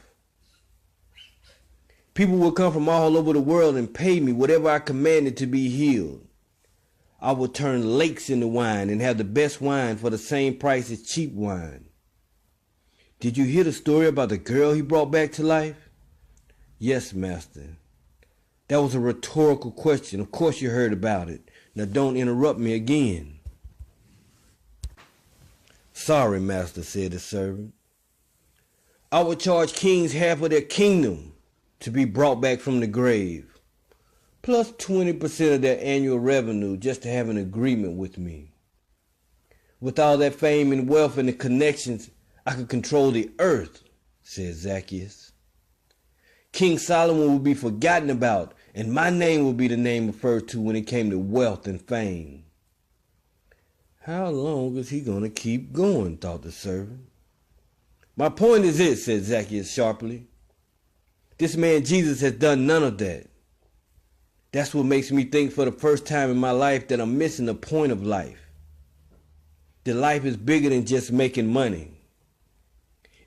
People will come from all over the world and pay me whatever I commanded to be healed. I will turn lakes into wine and have the best wine for the same price as cheap wine. Did you hear the story about the girl he brought back to life? Yes, Master. That was a rhetorical question. Of course you heard about it. Now don't interrupt me again. Sorry, Master, said the servant. I will charge kings half of their kingdom to be brought back from the grave, plus 20% of their annual revenue just to have an agreement with me. With all that fame and wealth and the connections, I could control the earth, said Zacchaeus. King Solomon will be forgotten about, and my name will be the name referred to when it came to wealth and fame. How long is he going to keep going, thought the servant. My point is this, said Zacchaeus sharply. This man Jesus has done none of that. That's what makes me think for the first time in my life that I'm missing the point of life. That life is bigger than just making money.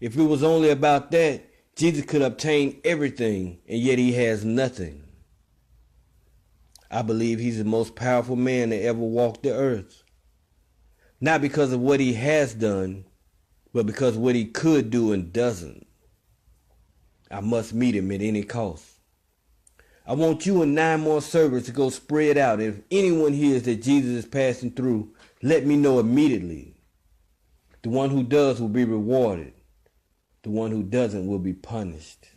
If it was only about that, Jesus could obtain everything, and yet he has nothing. I believe he's the most powerful man that ever walked the earth. Not because of what he has done, but because of what he could do and doesn't. I must meet him at any cost. I want you and 9 more servants to go spread out. If anyone hears that Jesus is passing through, let me know immediately. The one who does will be rewarded. The one who doesn't will be punished.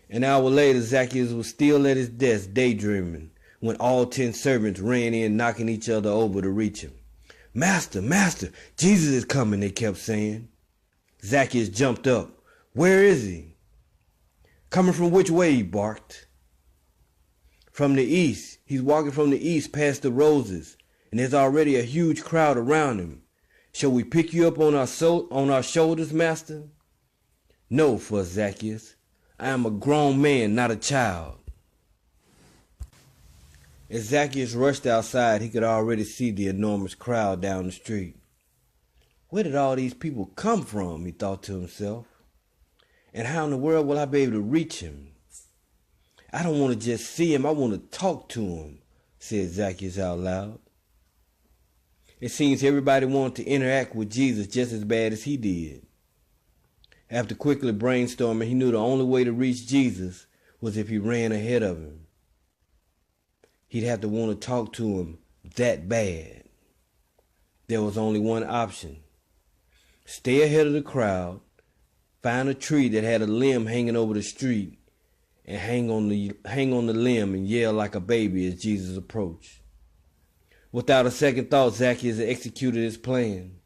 An hour later, Zacchaeus was still at his desk daydreaming when all 10 servants ran in, knocking each other over to reach him. Master, Master, Jesus is coming, they kept saying. Zacchaeus jumped up. Where is he? Coming from which way? He barked. From the east. He's walking from the east past the roses, and there's already a huge crowd around him. Shall we pick you up on our shoulders, Master? No, fussed Zacchaeus. I am a grown man, not a child. As Zacchaeus rushed outside, he could already see the enormous crowd down the street. Where did all these people come from, he thought to himself. And how in the world will I be able to reach him? I don't want to just see him, I want to talk to him, said Zacchaeus out loud. It seems everybody wanted to interact with Jesus just as bad as he did. After quickly brainstorming, he knew the only way to reach Jesus was if he ran ahead of him. He'd have to want to talk to him that bad. There was only one option. Stay ahead of the crowd, find a tree that had a limb hanging over the street, and hang on the limb and yell like a baby as Jesus approached. Without a second thought, Zacchaeus executed his plan.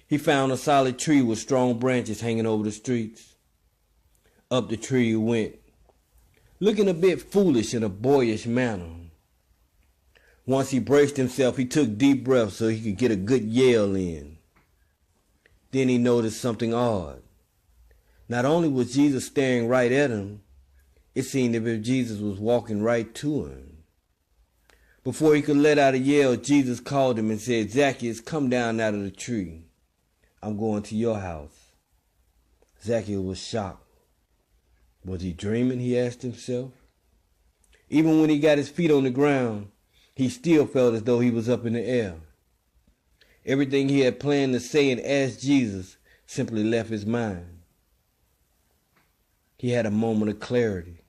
He found a solid tree with strong branches hanging over the streets. Up the tree he went, looking a bit foolish in a boyish manner. Once he braced himself, he took deep breaths so he could get a good yell in. Then he noticed something odd. Not only was Jesus staring right at him, it seemed as if Jesus was walking right to him. Before he could let out a yell, Jesus called him and said, Zacchaeus, come down out of the tree. I'm going to your house. Zacchaeus was shocked. Was he dreaming, he asked himself. Even when he got his feet on the ground, he still felt as though he was up in the air. Everything he had planned to say and ask Jesus simply left his mind. He had a moment of clarity.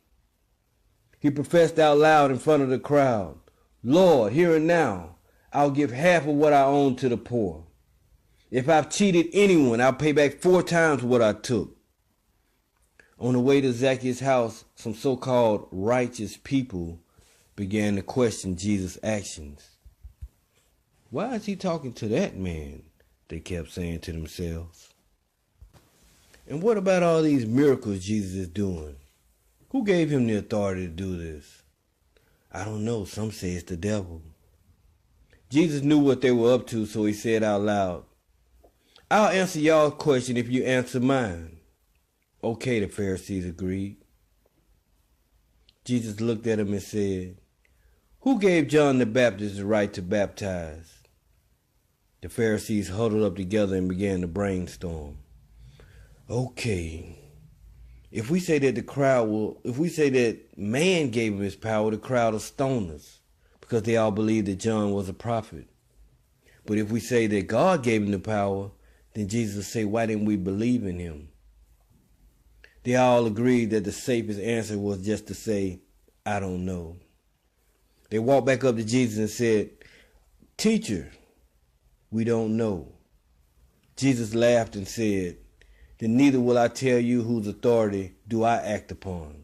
He professed out loud in front of the crowd, Lord, here and now, I'll give half of what I own to the poor. If I've cheated anyone, I'll pay back 4 times what I took. On the way to Zacchaeus' house, some so-called righteous people began to question Jesus' actions. Why is he talking to that man? They kept saying to themselves. And what about all these miracles Jesus is doing? Who gave him the authority to do this? I don't know. Some say it's the devil. Jesus knew what they were up to, so he said out loud, I'll answer y'all's question if you answer mine. Okay, the Pharisees agreed. Jesus looked at him and said, Who gave John the Baptist the right to baptize? The Pharisees huddled up together and began to brainstorm. Okay, if we say that man gave him his power, the crowd will stone us because they all believed that John was a prophet. But if we say that God gave him the power, then Jesus will say, why didn't we believe in him? They all agreed that the safest answer was just to say, I don't know. They walked back up to Jesus and said, Teacher, we don't know. Jesus laughed and said, then neither will I tell you whose authority do I act upon.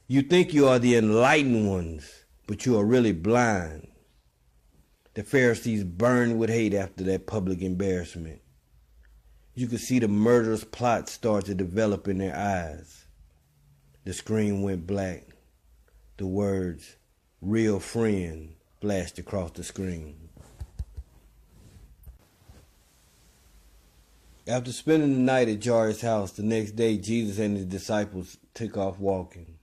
You think you are the enlightened ones, but you are really blind. The Pharisees burned with hate after that public embarrassment. You could see the murderous plot start to develop in their eyes. The screen went black. The words, real friend, flashed across the screen. After spending the night at Jairus' house, the next day Jesus and his disciples took off walking.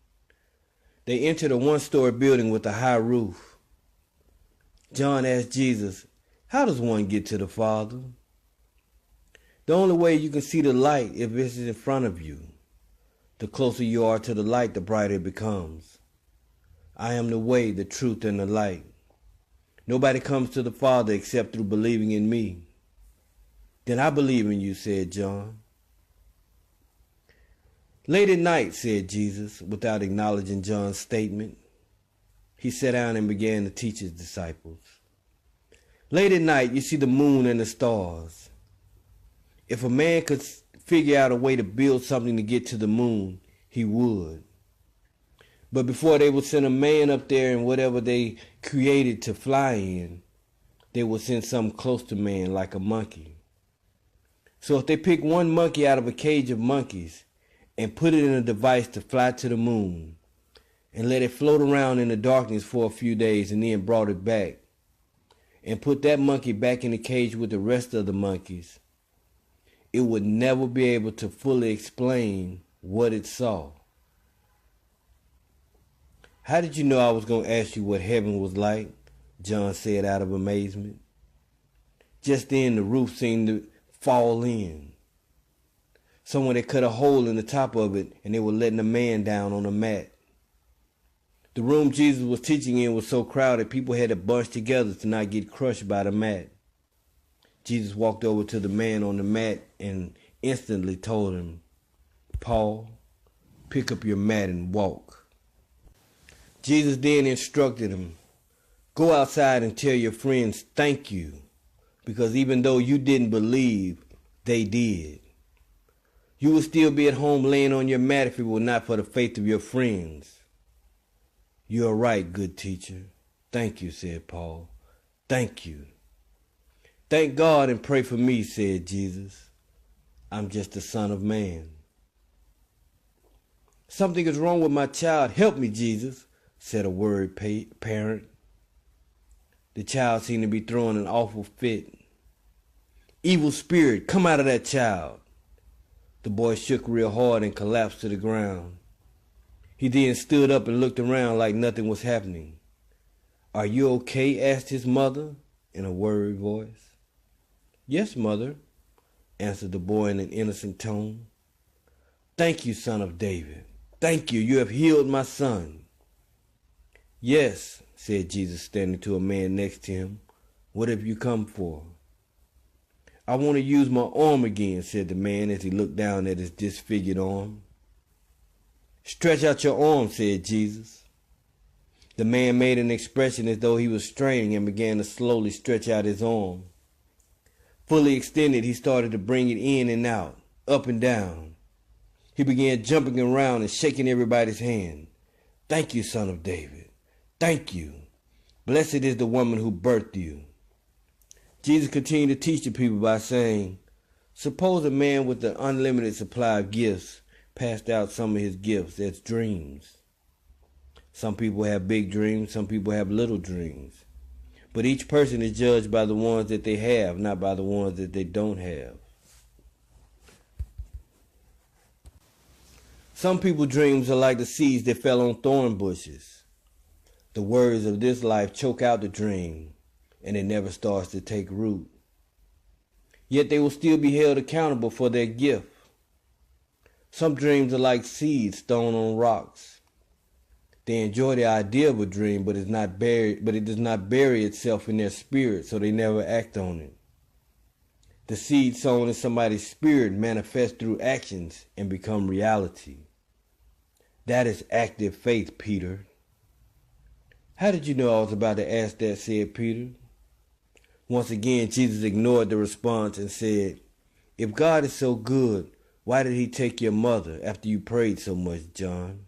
They entered a one-story building with a high roof. John asked Jesus, how does one get to the Father? The only way you can see the light if it's in front of you. The closer you are to the light, the brighter it becomes. I am the way, the truth, and the light. Nobody comes to the Father except through believing in me. Then I believe in you, said John. Late at night, said Jesus, without acknowledging John's statement. He sat down and began to teach his disciples. Late at night, you see the moon and the stars. If a man could figure out a way to build something to get to the moon, he would. But before they would send a man up there and whatever they created to fly in, they would send something close to man like a monkey. So if they pick one monkey out of a cage of monkeys and put it in a device to fly to the moon and let it float around in the darkness for a few days and then brought it back and put that monkey back in the cage with the rest of the monkeys, it would never be able to fully explain what it saw. How did you know I was going to ask you what heaven was like? John said out of amazement. Just then the roof seemed to fall in. Someone had cut a hole in the top of it and they were letting a man down on a mat. The room Jesus was teaching in was so crowded people had to bunch together to not get crushed by the mat. Jesus walked over to the man on the mat and instantly told him, Paul, pick up your mat and walk. Jesus then instructed him, go outside and tell your friends thank you, because even though you didn't believe, they did. You would still be at home laying on your mat if it were not for the faith of your friends. You are right, good teacher. Thank you, said Paul. Thank you. Thank God and pray for me, said Jesus. I'm just the Son of Man. Something is wrong with my child. Help me, Jesus, said a worried parent. The child seemed to be throwing an awful fit. Evil spirit, come out of that child. The boy shook real hard and collapsed to the ground. He then stood up and looked around like nothing was happening. Are you okay? Asked his mother in a worried voice. Yes, mother, answered the boy in an innocent tone. Thank you, son of David. Thank you. You have healed my son. Yes, said Jesus, standing to a man next to him. What have you come for? I want to use my arm again, said the man as he looked down at his disfigured arm. Stretch out your arm, said Jesus. The man made an expression as though he was straining and began to slowly stretch out his arm. Fully extended, he started to bring it in and out, up and down. He began jumping around and shaking everybody's hand. Thank you, son of David. Thank you. Blessed is the woman who birthed you. Jesus continued to teach the people by saying, suppose a man with an unlimited supply of gifts passed out some of his gifts as dreams. Some people have big dreams, some people have little dreams. But each person is judged by the ones that they have, not by the ones that they don't have. Some people's dreams are like the seeds that fell on thorn bushes. The worries of this life choke out the dream, and it never starts to take root. yet they will still be held accountable for their gift. Some dreams are like seeds thrown on rocks. They enjoy the idea of a dream, but it does not bury itself in their spirit, so they never act on it. The seed sown in somebody's spirit manifests through actions and become reality. That is active faith, Peter. How did you know I was about to ask that, said Peter. Once again, Jesus ignored the response and said, if God is so good, why did he take your mother after you prayed so much, John?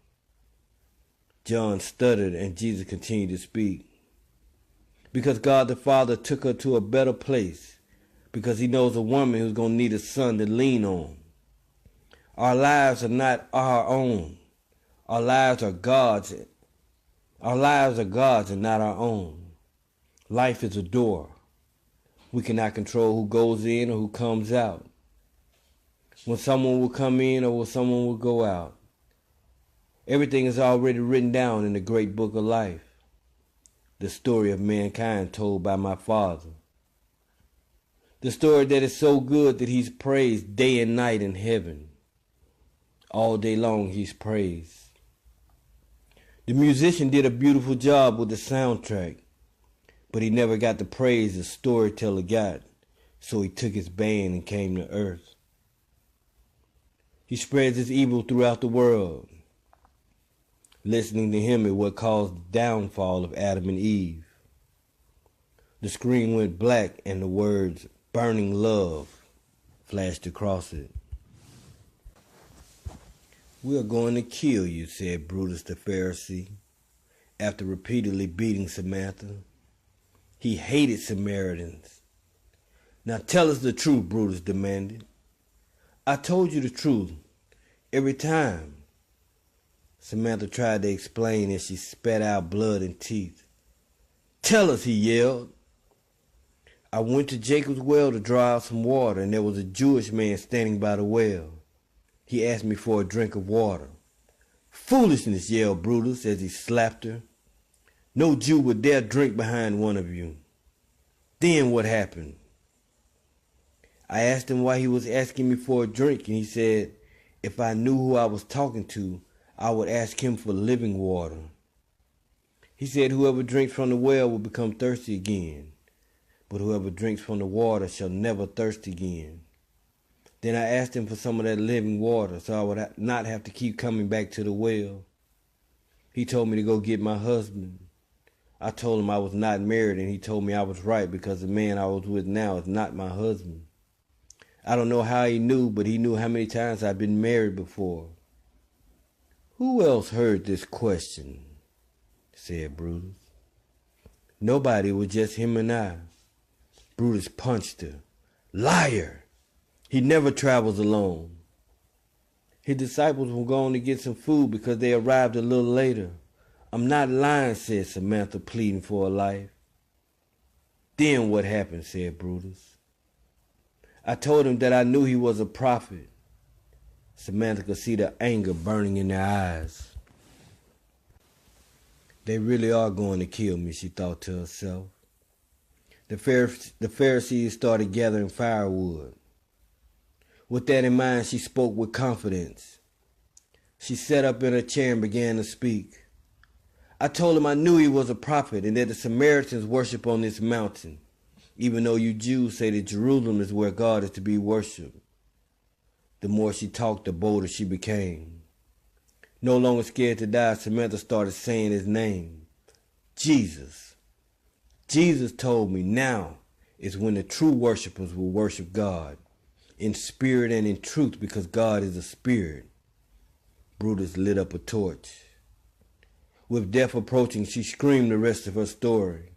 John stuttered and Jesus continued to speak. Because God the Father took her to a better place. Because he knows a woman who's going to need a son to lean on. Our lives are not our own. Our lives are God's. Our lives are God's and not our own. Life is a door. We cannot control who goes in or who comes out. When someone will come in or when someone will go out. Everything is already written down in the great book of life. The story of mankind told by my Father. The story that is so good that he's praised day and night in heaven. All day long he's praised. The musician did a beautiful job with the soundtrack, but he never got the praise the storyteller got, so he took his band and came to earth. He spreads his evil throughout the world. Listening to him is what caused the downfall of Adam and Eve. The screen went black and the words, burning love, flashed across it. We are going to kill you, said Brutus the Pharisee, after repeatedly beating Samantha. He hated Samaritans. Now tell us the truth, Brutus demanded. I told you the truth, every time. Samantha tried to explain as she spat out blood and teeth. Tell us, he yelled. I went to Jacob's well to draw out some water, and there was a Jewish man standing by the well. He asked me for a drink of water. Foolishness, yelled Brutus as he slapped her. No Jew would dare drink behind one of you. Then what happened? I asked him why he was asking me for a drink, and he said, if I knew who I was talking to, I would ask him for living water. He said whoever drinks from the well will become thirsty again. But whoever drinks from the water shall never thirst again. Then I asked him for some of that living water so I would not have to keep coming back to the well. He told me to go get my husband. I told him I was not married, and he told me I was right because the man I was with now is not my husband. I don't know how he knew, but he knew how many times I'd been married before. Who else heard this question? Said Brutus. Nobody, it was just him and I. Brutus punched her. Liar! He never travels alone. His disciples were going to get some food because they arrived a little later. I'm not lying, said Samantha, pleading for her life. Then what happened, said Brutus. I told him that I knew he was a prophet. Samantha could see the anger burning in their eyes. They really are going to kill me, she thought to herself. The Pharisees started gathering firewood. With that in mind, she spoke with confidence. She sat up in her chair and began to speak. I told him I knew he was a prophet and that the Samaritans worship on this mountain, even though you Jews say that Jerusalem is where God is to be worshipped. The more she talked, the bolder she became. No longer scared to die, Samantha started saying his name. Jesus. Jesus told me now is when the true worshipers will worship God, in spirit and in truth, because God is a spirit. Brutus lit up a torch. With death approaching, she screamed the rest of her story.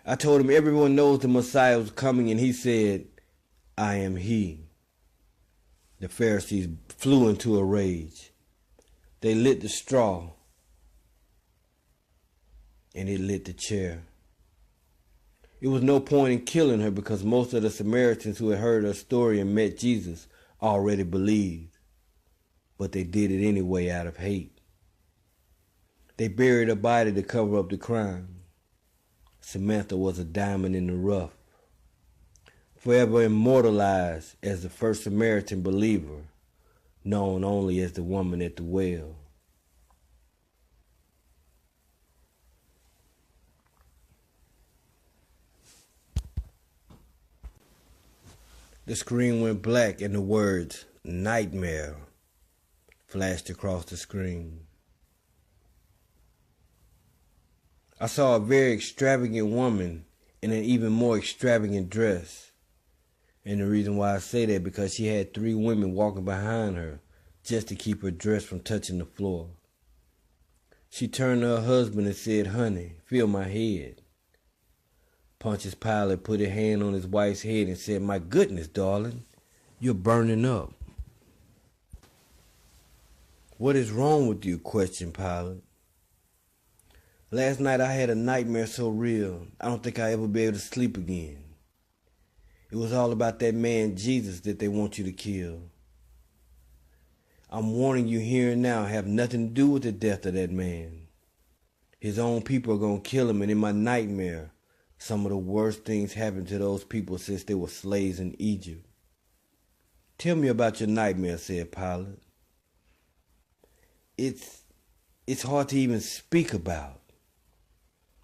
I told him everyone knows the Messiah was coming, and he said, I am he. The Pharisees flew into a rage. They lit the straw, and it lit the chair. It was no point in killing her because most of the Samaritans who had heard her story and met Jesus already believed. But they did it anyway out of hate. They buried her body to cover up the crime. Samantha was a diamond in the rough. forever immortalized as the first Samaritan believer, known only as the woman at the well. The screen went black and the words "nightmare" flashed across the screen. I saw a very extravagant woman in an even more extravagant dress. And the reason why I say that because she had 3 women walking behind her just to keep her dress from touching the floor. She turned to her husband and said, "Honey, feel my head." Pontius Pilate put a hand on his wife's head and said, "My goodness, darling, you're burning up." "What is wrong with you?" questioned Pilate. "Last night I had a nightmare so real, I don't think I'll ever be able to sleep again. It was all about that man Jesus that they want you to kill. I'm warning you here and now, have nothing to do with the death of that man. His own people are going to kill him, and in my nightmare, some of the worst things happened to those people since they were slaves in Egypt." "Tell me about your nightmare," said Pilate. It's hard to even speak about.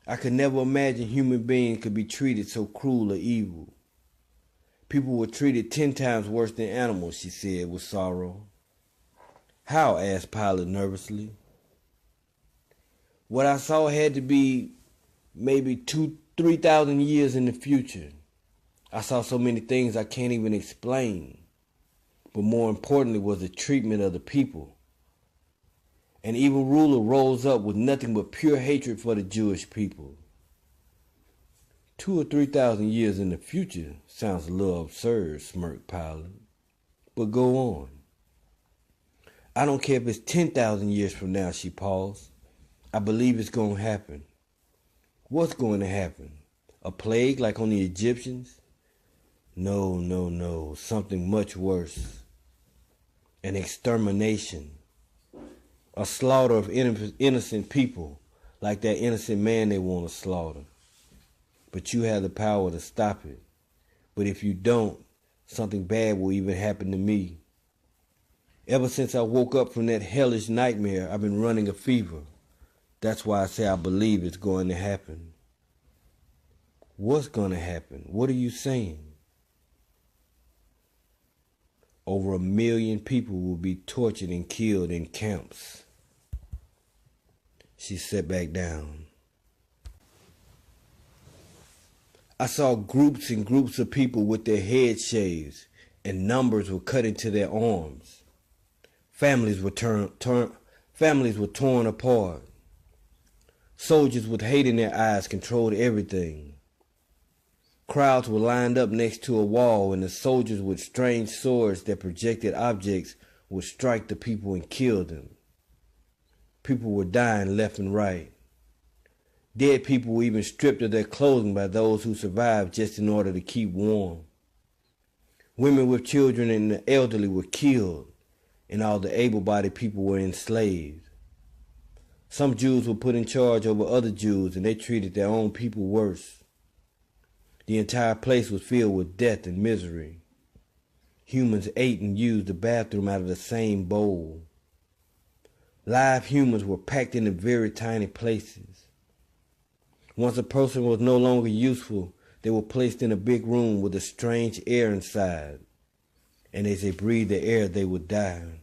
I could never imagine human beings could be treated so cruel or evil. People were treated 10 times worse than animals," she said with sorrow. "How?" asked Pilate nervously. "What I saw had to be maybe 3,000 years in the future. I saw so many things I can't even explain. But more importantly was the treatment of the people. An evil ruler rose up with nothing but pure hatred for the Jewish people." 2 or 3,000 years in the future sounds a little absurd, smirked Pilate. "But go on." "I don't care if it's 10,000 years from now," she paused. "I believe it's going to happen." "What's going to happen? A plague like on the Egyptians?" No. Something much worse. An extermination. A slaughter of innocent people, like that innocent man they want to slaughter. But you have the power to stop it. But if you don't, something bad will even happen to me. Ever since I woke up from that hellish nightmare, I've been running a fever. That's why I say I believe it's going to happen." "What's going to happen? What are you saying?" "Over 1 million people will be tortured and killed in camps." She sat back down. I saw groups and groups of people with their heads shaved, and numbers were cut into their arms. Families were torn apart. Soldiers with hate in their eyes controlled everything. Crowds were lined up next to a wall, and the soldiers with strange swords that projected objects would strike the people and kill them. People were dying left and right. Dead people were even stripped of their clothing by those who survived just in order to keep warm. Women with children and the elderly were killed, and all the able-bodied people were enslaved. Some Jews were put in charge over other Jews, and they treated their own people worse. The entire place was filled with death and misery. Humans ate and used the bathroom out of the same bowl. Live humans were packed into very tiny places. Once a person was no longer useful, they were placed in a big room with a strange air inside, and as they breathed the air, they would die.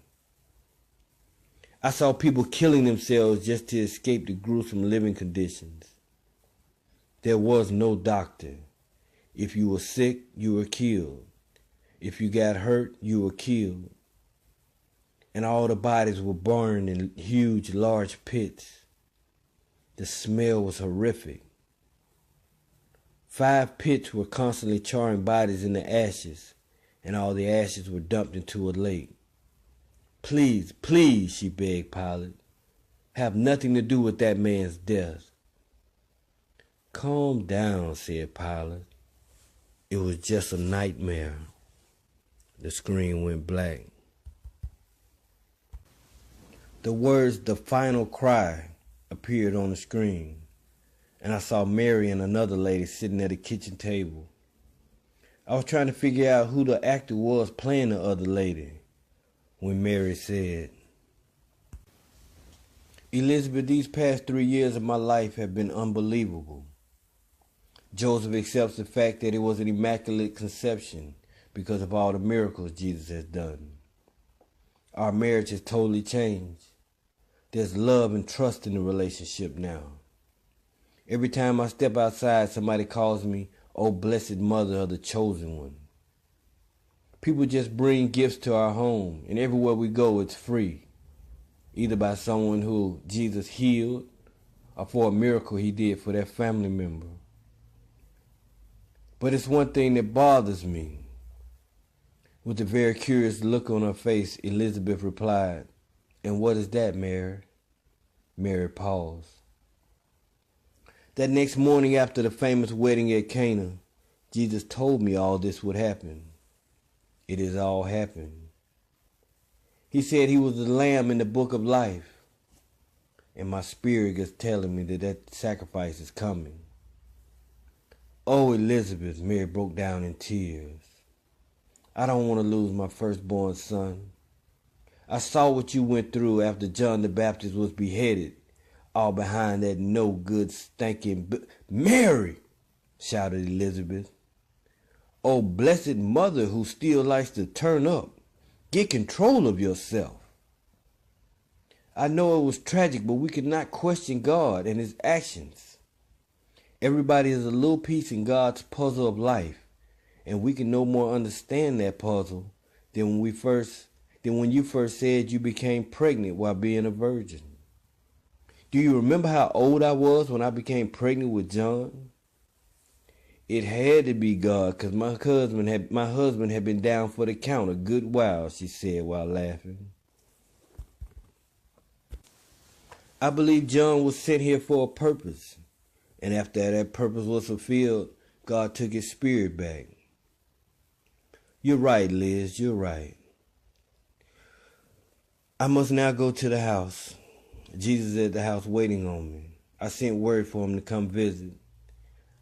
I saw people killing themselves just to escape the gruesome living conditions. There was no doctor. If you were sick, you were killed. If you got hurt, you were killed. And all the bodies were burned in huge, large pits. The smell was horrific. 5 pits were constantly charring bodies in the ashes, and all the ashes were dumped into a lake. "Please, please," she begged Pilate, "have nothing to do with that man's death." "Calm down," said Pilate. "It was just a nightmare." The screen went black. The words "the final cry" appeared on the screen, and I saw Mary and another lady sitting at a kitchen table. I was trying to figure out who the actor was playing the other lady when Mary said, Elizabeth, these past 3 years of my life have been unbelievable. Joseph accepts the fact that it was an immaculate conception because of all the miracles Jesus has done. Our marriage has totally changed. There's love and trust in the relationship now. Every time I step outside, somebody calls me, "Oh, blessed mother of the chosen one." People just bring gifts to our home, and everywhere we go, it's free, either by someone who Jesus healed or for a miracle he did for their family member. But it's one thing that bothers me. With a very curious look on her face, Elizabeth replied, "And what is that, Mary?" Mary paused. That next morning after the famous wedding at Cana, Jesus told me all this would happen. It has all happened. He said he was the lamb in the book of life, and my spirit is telling me that sacrifice is coming. Oh, Elizabeth, Mary broke down in tears. I don't want to lose my firstborn son. I saw what you went through after John the Baptist was beheaded, all behind that no good stinking Mary, shouted Elizabeth. Oh, blessed mother who still likes to turn up, get control of yourself. I know it was tragic, but we could not question God and his actions. Everybody is a little piece in God's puzzle of life, and we can no more understand that puzzle than when you first said you became pregnant while being a virgin. Do you remember how old I was when I became pregnant with John? It had to be God, because my husband had been down for the count a good while, she said while laughing. I believe John was sent here for a purpose, and after that purpose was fulfilled, God took his spirit back. You're right, Liz, you're right. I must now go to the house. Jesus is at the house waiting on me. I sent word for him to come visit.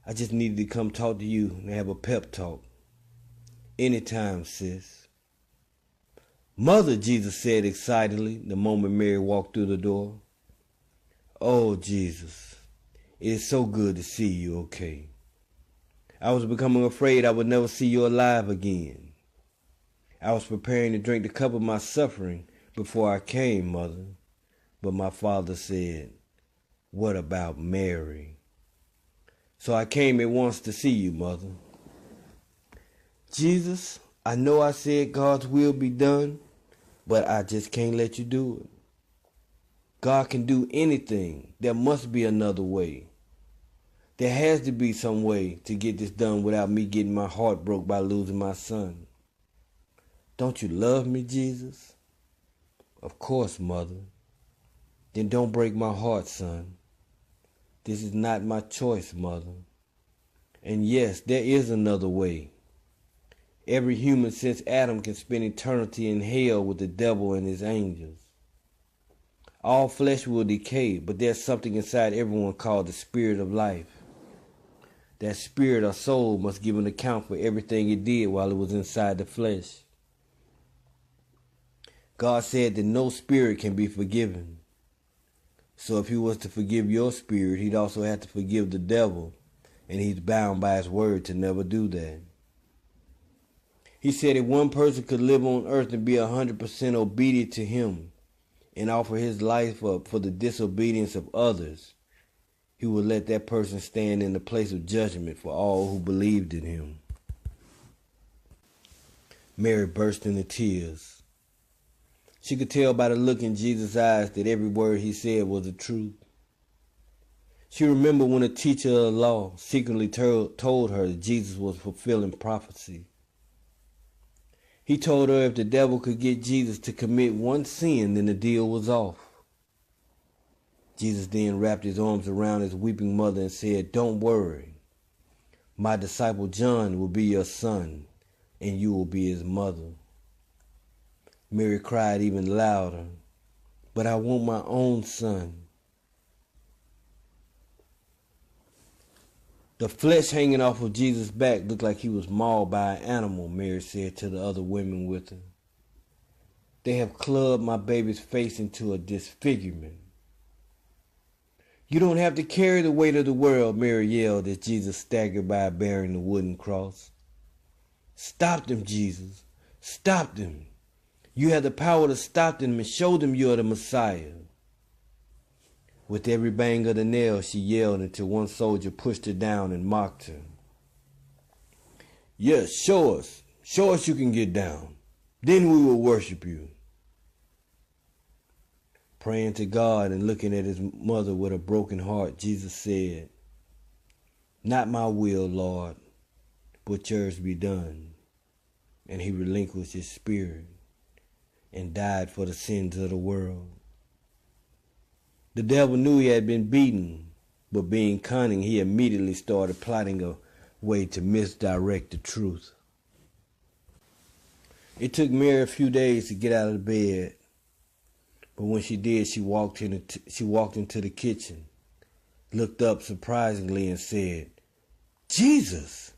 I just needed to come talk to you and have a pep talk. Anytime, sis. Mother, Jesus said excitedly the moment Mary walked through the door. Oh, Jesus, it is so good to see you okay. I was becoming afraid I would never see you alive again. I was preparing to drink the cup of my suffering before I came, Mother. But my father said, "What about Mary?" So I came at once to see you, Mother. Jesus, I know I said God's will be done, but I just can't let you do it. God can do anything. There must be another way. There has to be some way to get this done without me getting my heart broke by losing my son. Don't you love me, Jesus? Of course, Mother. Then don't break my heart, son. This is not my choice, Mother. And yes, there is another way. Every human since Adam can spend eternity in hell with the devil and his angels. All flesh will decay, but there's something inside everyone called the spirit of life. That spirit or soul must give an account for everything it did while it was inside the flesh. God said that no spirit can be forgiven. So if he was to forgive your spirit, he'd also have to forgive the devil, and he's bound by his word to never do that. He said if one person could live on earth and be 100% obedient to him and offer his life up for the disobedience of others, he would let that person stand in the place of judgment for all who believed in him. Mary burst into tears. She could tell by the look in Jesus' eyes that every word he said was the truth. She remembered when a teacher of the law secretly told her that Jesus was fulfilling prophecy. He told her if the devil could get Jesus to commit one sin, then the deal was off. Jesus then wrapped his arms around his weeping mother and said, "Don't worry. My disciple John will be your son, and you will be his mother." Mary cried even louder, "But I want my own son." The flesh hanging off of Jesus' back looked like he was mauled by an animal, Mary said to the other women with her. They have clubbed my baby's face into a disfigurement. You don't have to carry the weight of the world, Mary yelled as Jesus staggered by bearing the wooden cross. Stop them, Jesus. Stop them. You have the power to stop them and show them you are the Messiah. With every bang of the nail, she yelled until one soldier pushed her down and mocked her. Yes, show us. Show us you can get down. Then we will worship you. Praying to God and looking at his mother with a broken heart, Jesus said, Not my will, Lord, but yours be done. And he relinquished his spirit and died for the sins of the world. The devil knew he had been beaten, but being cunning, he immediately started plotting a way to misdirect the truth. It took Mary a few days to get out of the bed, but when she did, she walked into the kitchen, looked up surprisingly and said, Jesus!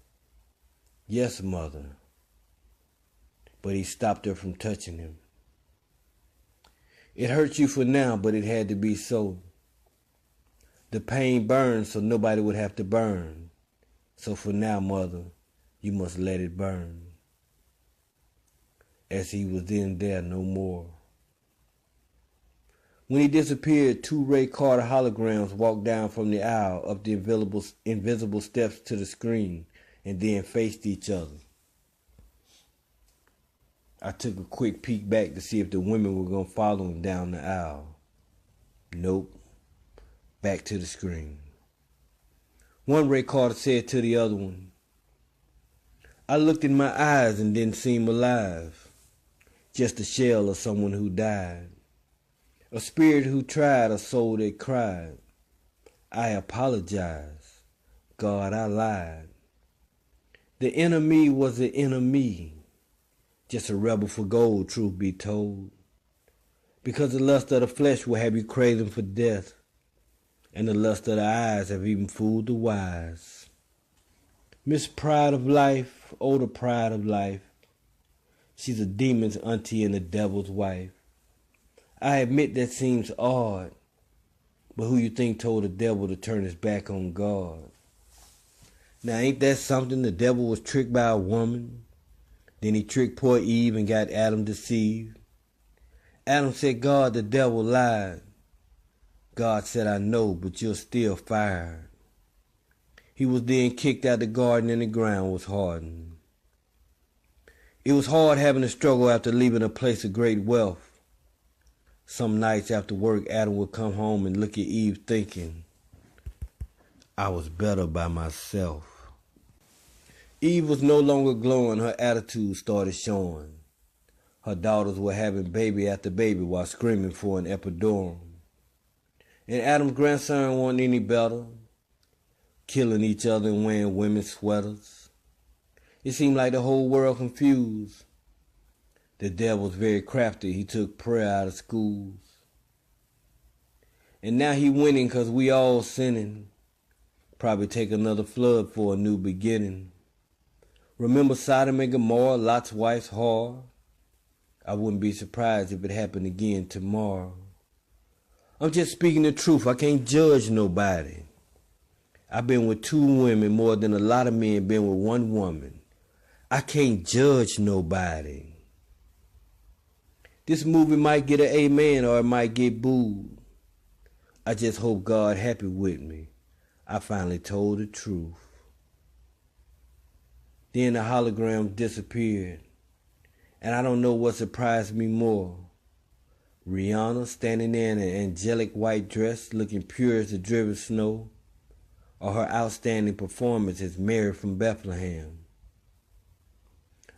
Yes, Mother. But he stopped her from touching him. It hurt you for now, but it had to be so. The pain burned so nobody would have to burn. So for now, Mother, you must let it burn. As he was then there no more. When he disappeared, 2 Ray Carter holograms walked down from the aisle up the invisible steps to the screen and then faced each other. I took a quick peek back to see if the women were going to follow him down the aisle. Nope. Back to the screen. One Ray Carter said to the other one, I looked in my eyes and didn't seem alive. Just a shell of someone who died. A spirit who tried, a soul that cried. I apologize. God, I lied. The enemy was the enemy. Just a rebel for gold, truth be told. Because the lust of the flesh will have you craving for death. And the lust of the eyes have even fooled the wise. Miss Pride of Life, oh the pride of life. She's a demon's auntie and the devil's wife. I admit that seems odd. But who you think told the devil to turn his back on God? Now ain't that something? The devil was tricked by a woman. Then he tricked poor Eve and got Adam deceived. Adam said, God, the devil lied. God said, I know, but you're still fired. He was then kicked out the garden and the ground was hardened. It was hard having to struggle after leaving a place of great wealth. Some nights after work, Adam would come home and look at Eve thinking, I was better by myself. Eve was no longer glowing. Her attitude started showing. Her daughters were having baby after baby while screaming for an epidural. And Adam's grandson wasn't any better, killing each other and wearing women's sweaters. It seemed like the whole world confused. The devil's very crafty. He took prayer out of schools. And now he winning because we all sinning. Probably take another flood for a new beginning. Remember Sodom and Gomorrah, Lot's wife's whore? I wouldn't be surprised if it happened again tomorrow. I'm just speaking the truth. I can't judge nobody. I've been with 2 women more than a lot of men been with 1 woman. I can't judge nobody. This movie might get an amen or it might get booed. I just hope God happy with me. I finally told the truth. Then the hologram disappeared. And I don't know what surprised me more. Rihanna standing there in an angelic white dress looking pure as the driven snow, or her outstanding performance as Mary from Bethlehem.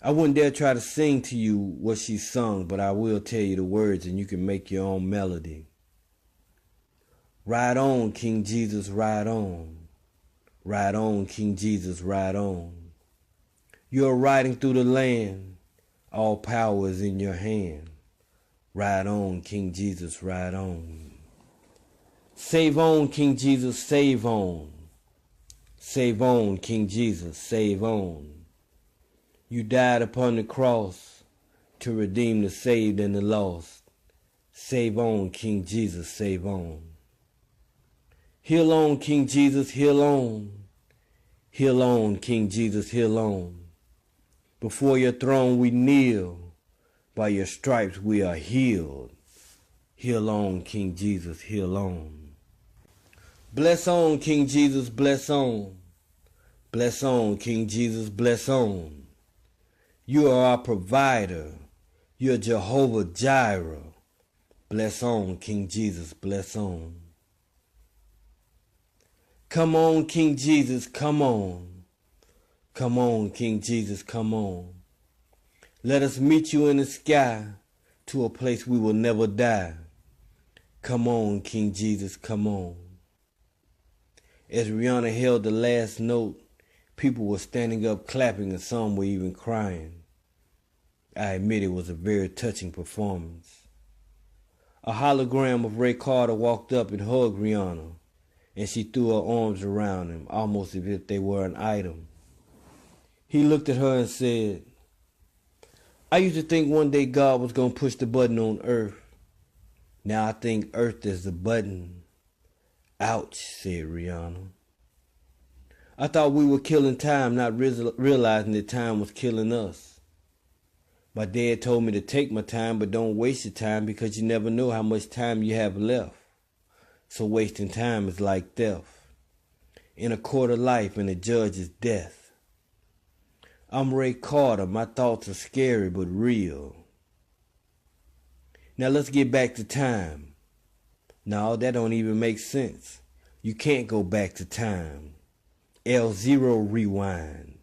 I wouldn't dare try to sing to you what she sung, but I will tell you the words and you can make your own melody. Ride on, King Jesus, ride on. Ride on, King Jesus, ride on. You are riding through the land. All power is in your hand. Ride on, King Jesus, ride on. Save on, King Jesus, save on. Save on, King Jesus, save on. You died upon the cross to redeem the saved and the lost. Save on, King Jesus, save on. Heal on, King Jesus, heal on. Heal on, King Jesus, heal on. Before your throne we kneel. By your stripes we are healed. Heal on, King Jesus, heal on. Bless on, King Jesus, bless on. Bless on, King Jesus, bless on. You are our provider. You are Jehovah Jireh. Bless on, King Jesus, bless on. Come on, King Jesus, come on. Come on, King Jesus, come on. Let us meet you in the sky to a place we will never die. Come on, King Jesus, come on. As Rihanna held the last note, people were standing up clapping and some were even crying. I admit it was a very touching performance. A hologram of Ray Carter walked up and hugged Rihanna, and she threw her arms around him, almost as if they were an item. He looked at her and said, I used to think one day God was going to push the button on earth. Now I think earth is the button. Ouch, said Rihanna. I thought we were killing time, not realizing that time was killing us. My dad told me to take my time, but don't waste your time because you never know how much time you have left. So wasting time is like theft. In a court of life and a judge is death. I'm Ray Carter. My thoughts are scary but real. Now let's get back to time. No, that don't even make sense. You can't go back to time. L0 rewind.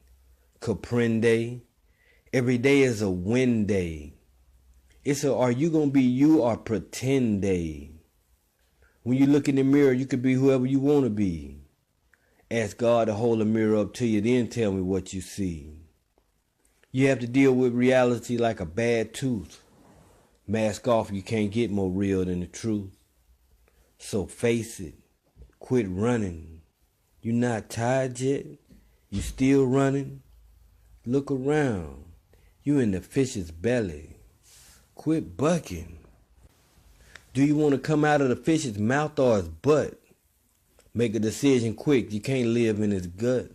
Comprende? Every day is a win day. It's a are you gonna be you or pretend day. When you look in the mirror, you could be whoever you want to be. Ask God to hold the mirror up to you, then tell me what you see. You have to deal with reality like a bad tooth. Mask off, you can't get more real than the truth. So face it. Quit running. You not tired yet? You still running? Look around. You in the fish's belly. Quit bucking. Do you want to come out of the fish's mouth or his butt? Make a decision quick. You can't live in his gut.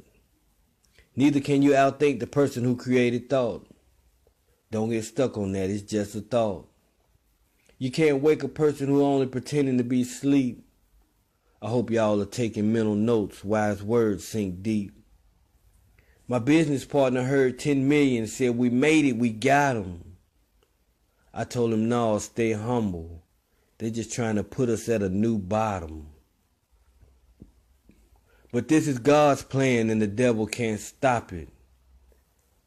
Neither can you outthink the person who created thought. Don't get stuck on that. It's just a thought. You can't wake a person who only pretending to be asleep. I hope y'all are taking mental notes. Wise words sink deep. My business partner heard 10 million and said, we made it, we got them. I told him, no, stay humble. They're just trying to put us at a new bottom. But this is God's plan and the devil can't stop it.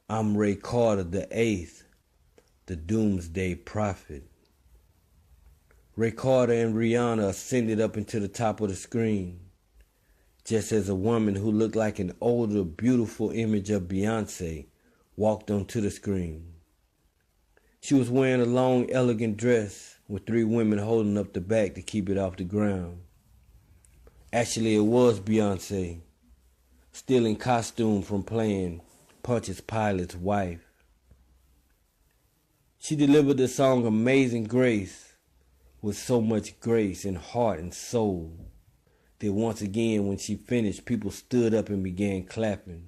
I'm Ray Carter the 8th, the doomsday prophet. Ray Carter and Rihanna ascended up into the top of the screen, just as a woman who looked like an older, beautiful image of Beyonce walked onto the screen. She was wearing a long, elegant dress with 3 women holding up the back to keep it off the ground. Actually, it was Beyonce, still in costume from playing Pontius Pilate's wife. She delivered the song Amazing Grace with so much grace and heart and soul that once again when she finished, people stood up and began clapping.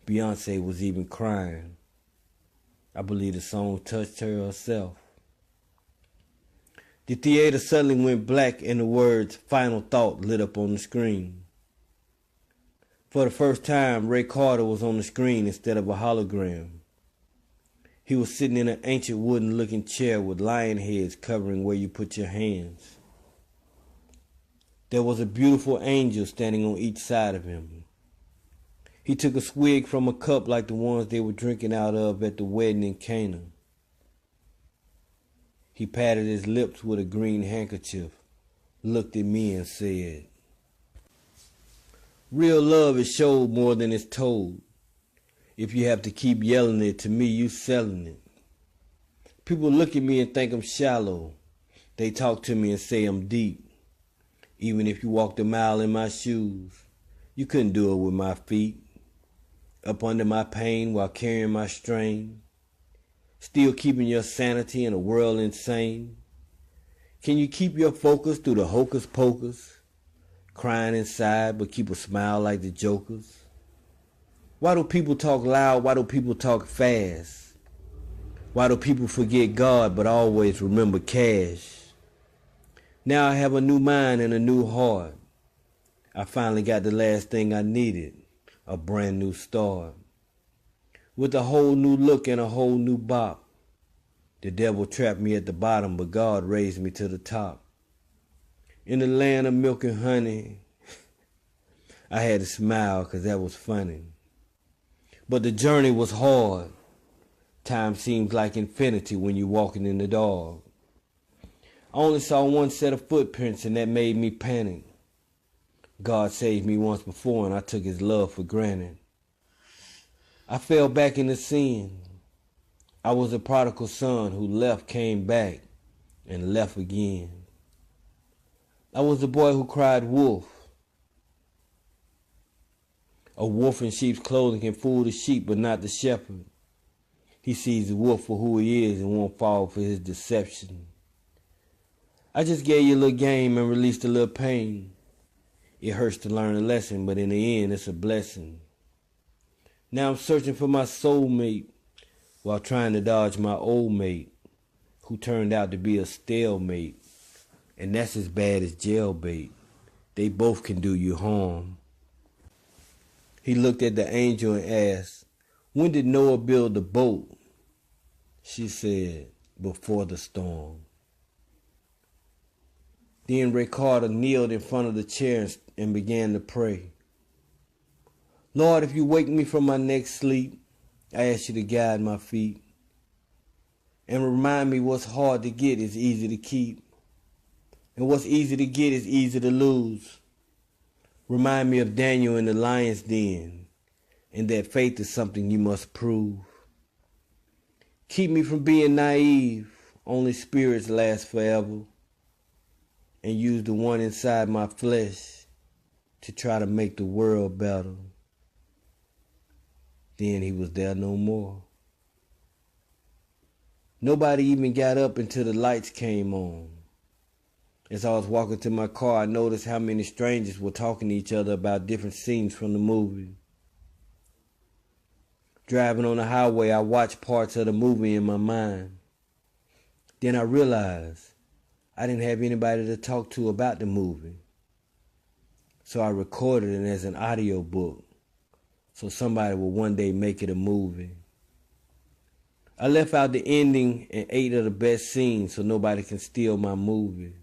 Beyonce was even crying. I believe the song touched her herself. The theater suddenly went black and the words "Final Thought" lit up on the screen. For the first time, Ray Carter was on the screen instead of a hologram. He was sitting in an ancient wooden-looking chair with lion heads covering where you put your hands. There was a beautiful angel standing on each side of him. He took a swig from a cup like the ones they were drinking out of at the wedding in Cana. He patted his lips with a green handkerchief, looked at me and said, real love is showed more than it's told. If you have to keep yelling it to me, you selling it. People look at me and think I'm shallow. They talk to me and say I'm deep. Even if you walked a mile in my shoes, You couldn't do it with my feet, up under my pain while carrying my strain, still keeping your sanity in a world insane. Can you keep your focus through the hocus pocus, crying inside but keep a smile like the jokers? Why do people talk loud? Why do people talk fast? Why do people forget God but always remember cash? Now I have a new mind and a new heart. I finally got the last thing I needed, a brand new start. With a whole new look and a whole new bop. The devil trapped me at the bottom, but God raised me to the top. In the land of milk and honey, I had to smile 'cause that was funny. But the journey was hard. Time seems like infinity when you're walking in the dark. I only saw one set of footprints and that made me panic. God saved me once before and I took his love for granted. I fell back into sin. I was a prodigal son who left, came back, and left again. I was the boy who cried wolf. A wolf in sheep's clothing can fool the sheep but not the shepherd. He sees the wolf for who he is and won't fall for his deception. I just gave you a little game and released a little pain. It hurts to learn a lesson, but in the end it's a blessing. Now I'm searching for my soulmate while trying to dodge my old mate who turned out to be a stalemate. And that's as bad as jailbait. They both can do you harm. He looked at the angel and asked, "When did Noah build the boat?" She said, "Before the storm." Then Ray Carter kneeled in front of the chair and began to pray. "Lord, if you wake me from my next sleep, I ask you to guide my feet and remind me what's hard to get is easy to keep, and what's easy to get is easy to lose. Remind me of Daniel in the lion's den, and that faith is something you must prove. Keep me from being naive, only spirits last forever, and use the one inside my flesh to try to make the world better." Then he was there no more. Nobody even got up until the lights came on. As I was walking to my car, I noticed how many strangers were talking to each other about different scenes from the movie. Driving on the highway, I watched parts of the movie in my mind. Then I realized I didn't have anybody to talk to about the movie. So I recorded it as an audio book, so somebody will one day make it a movie. I left out the ending and 8 of the best scenes so nobody can steal my movie.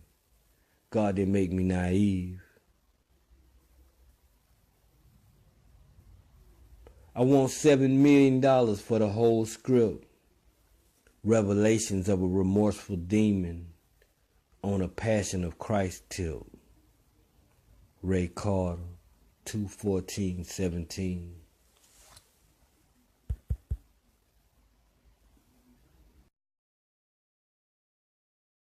God didn't make me naive. I want $7 million for the whole script. Revelations of a remorseful demon on a Passion of Christ tip. Ray Carter, 2/14/17.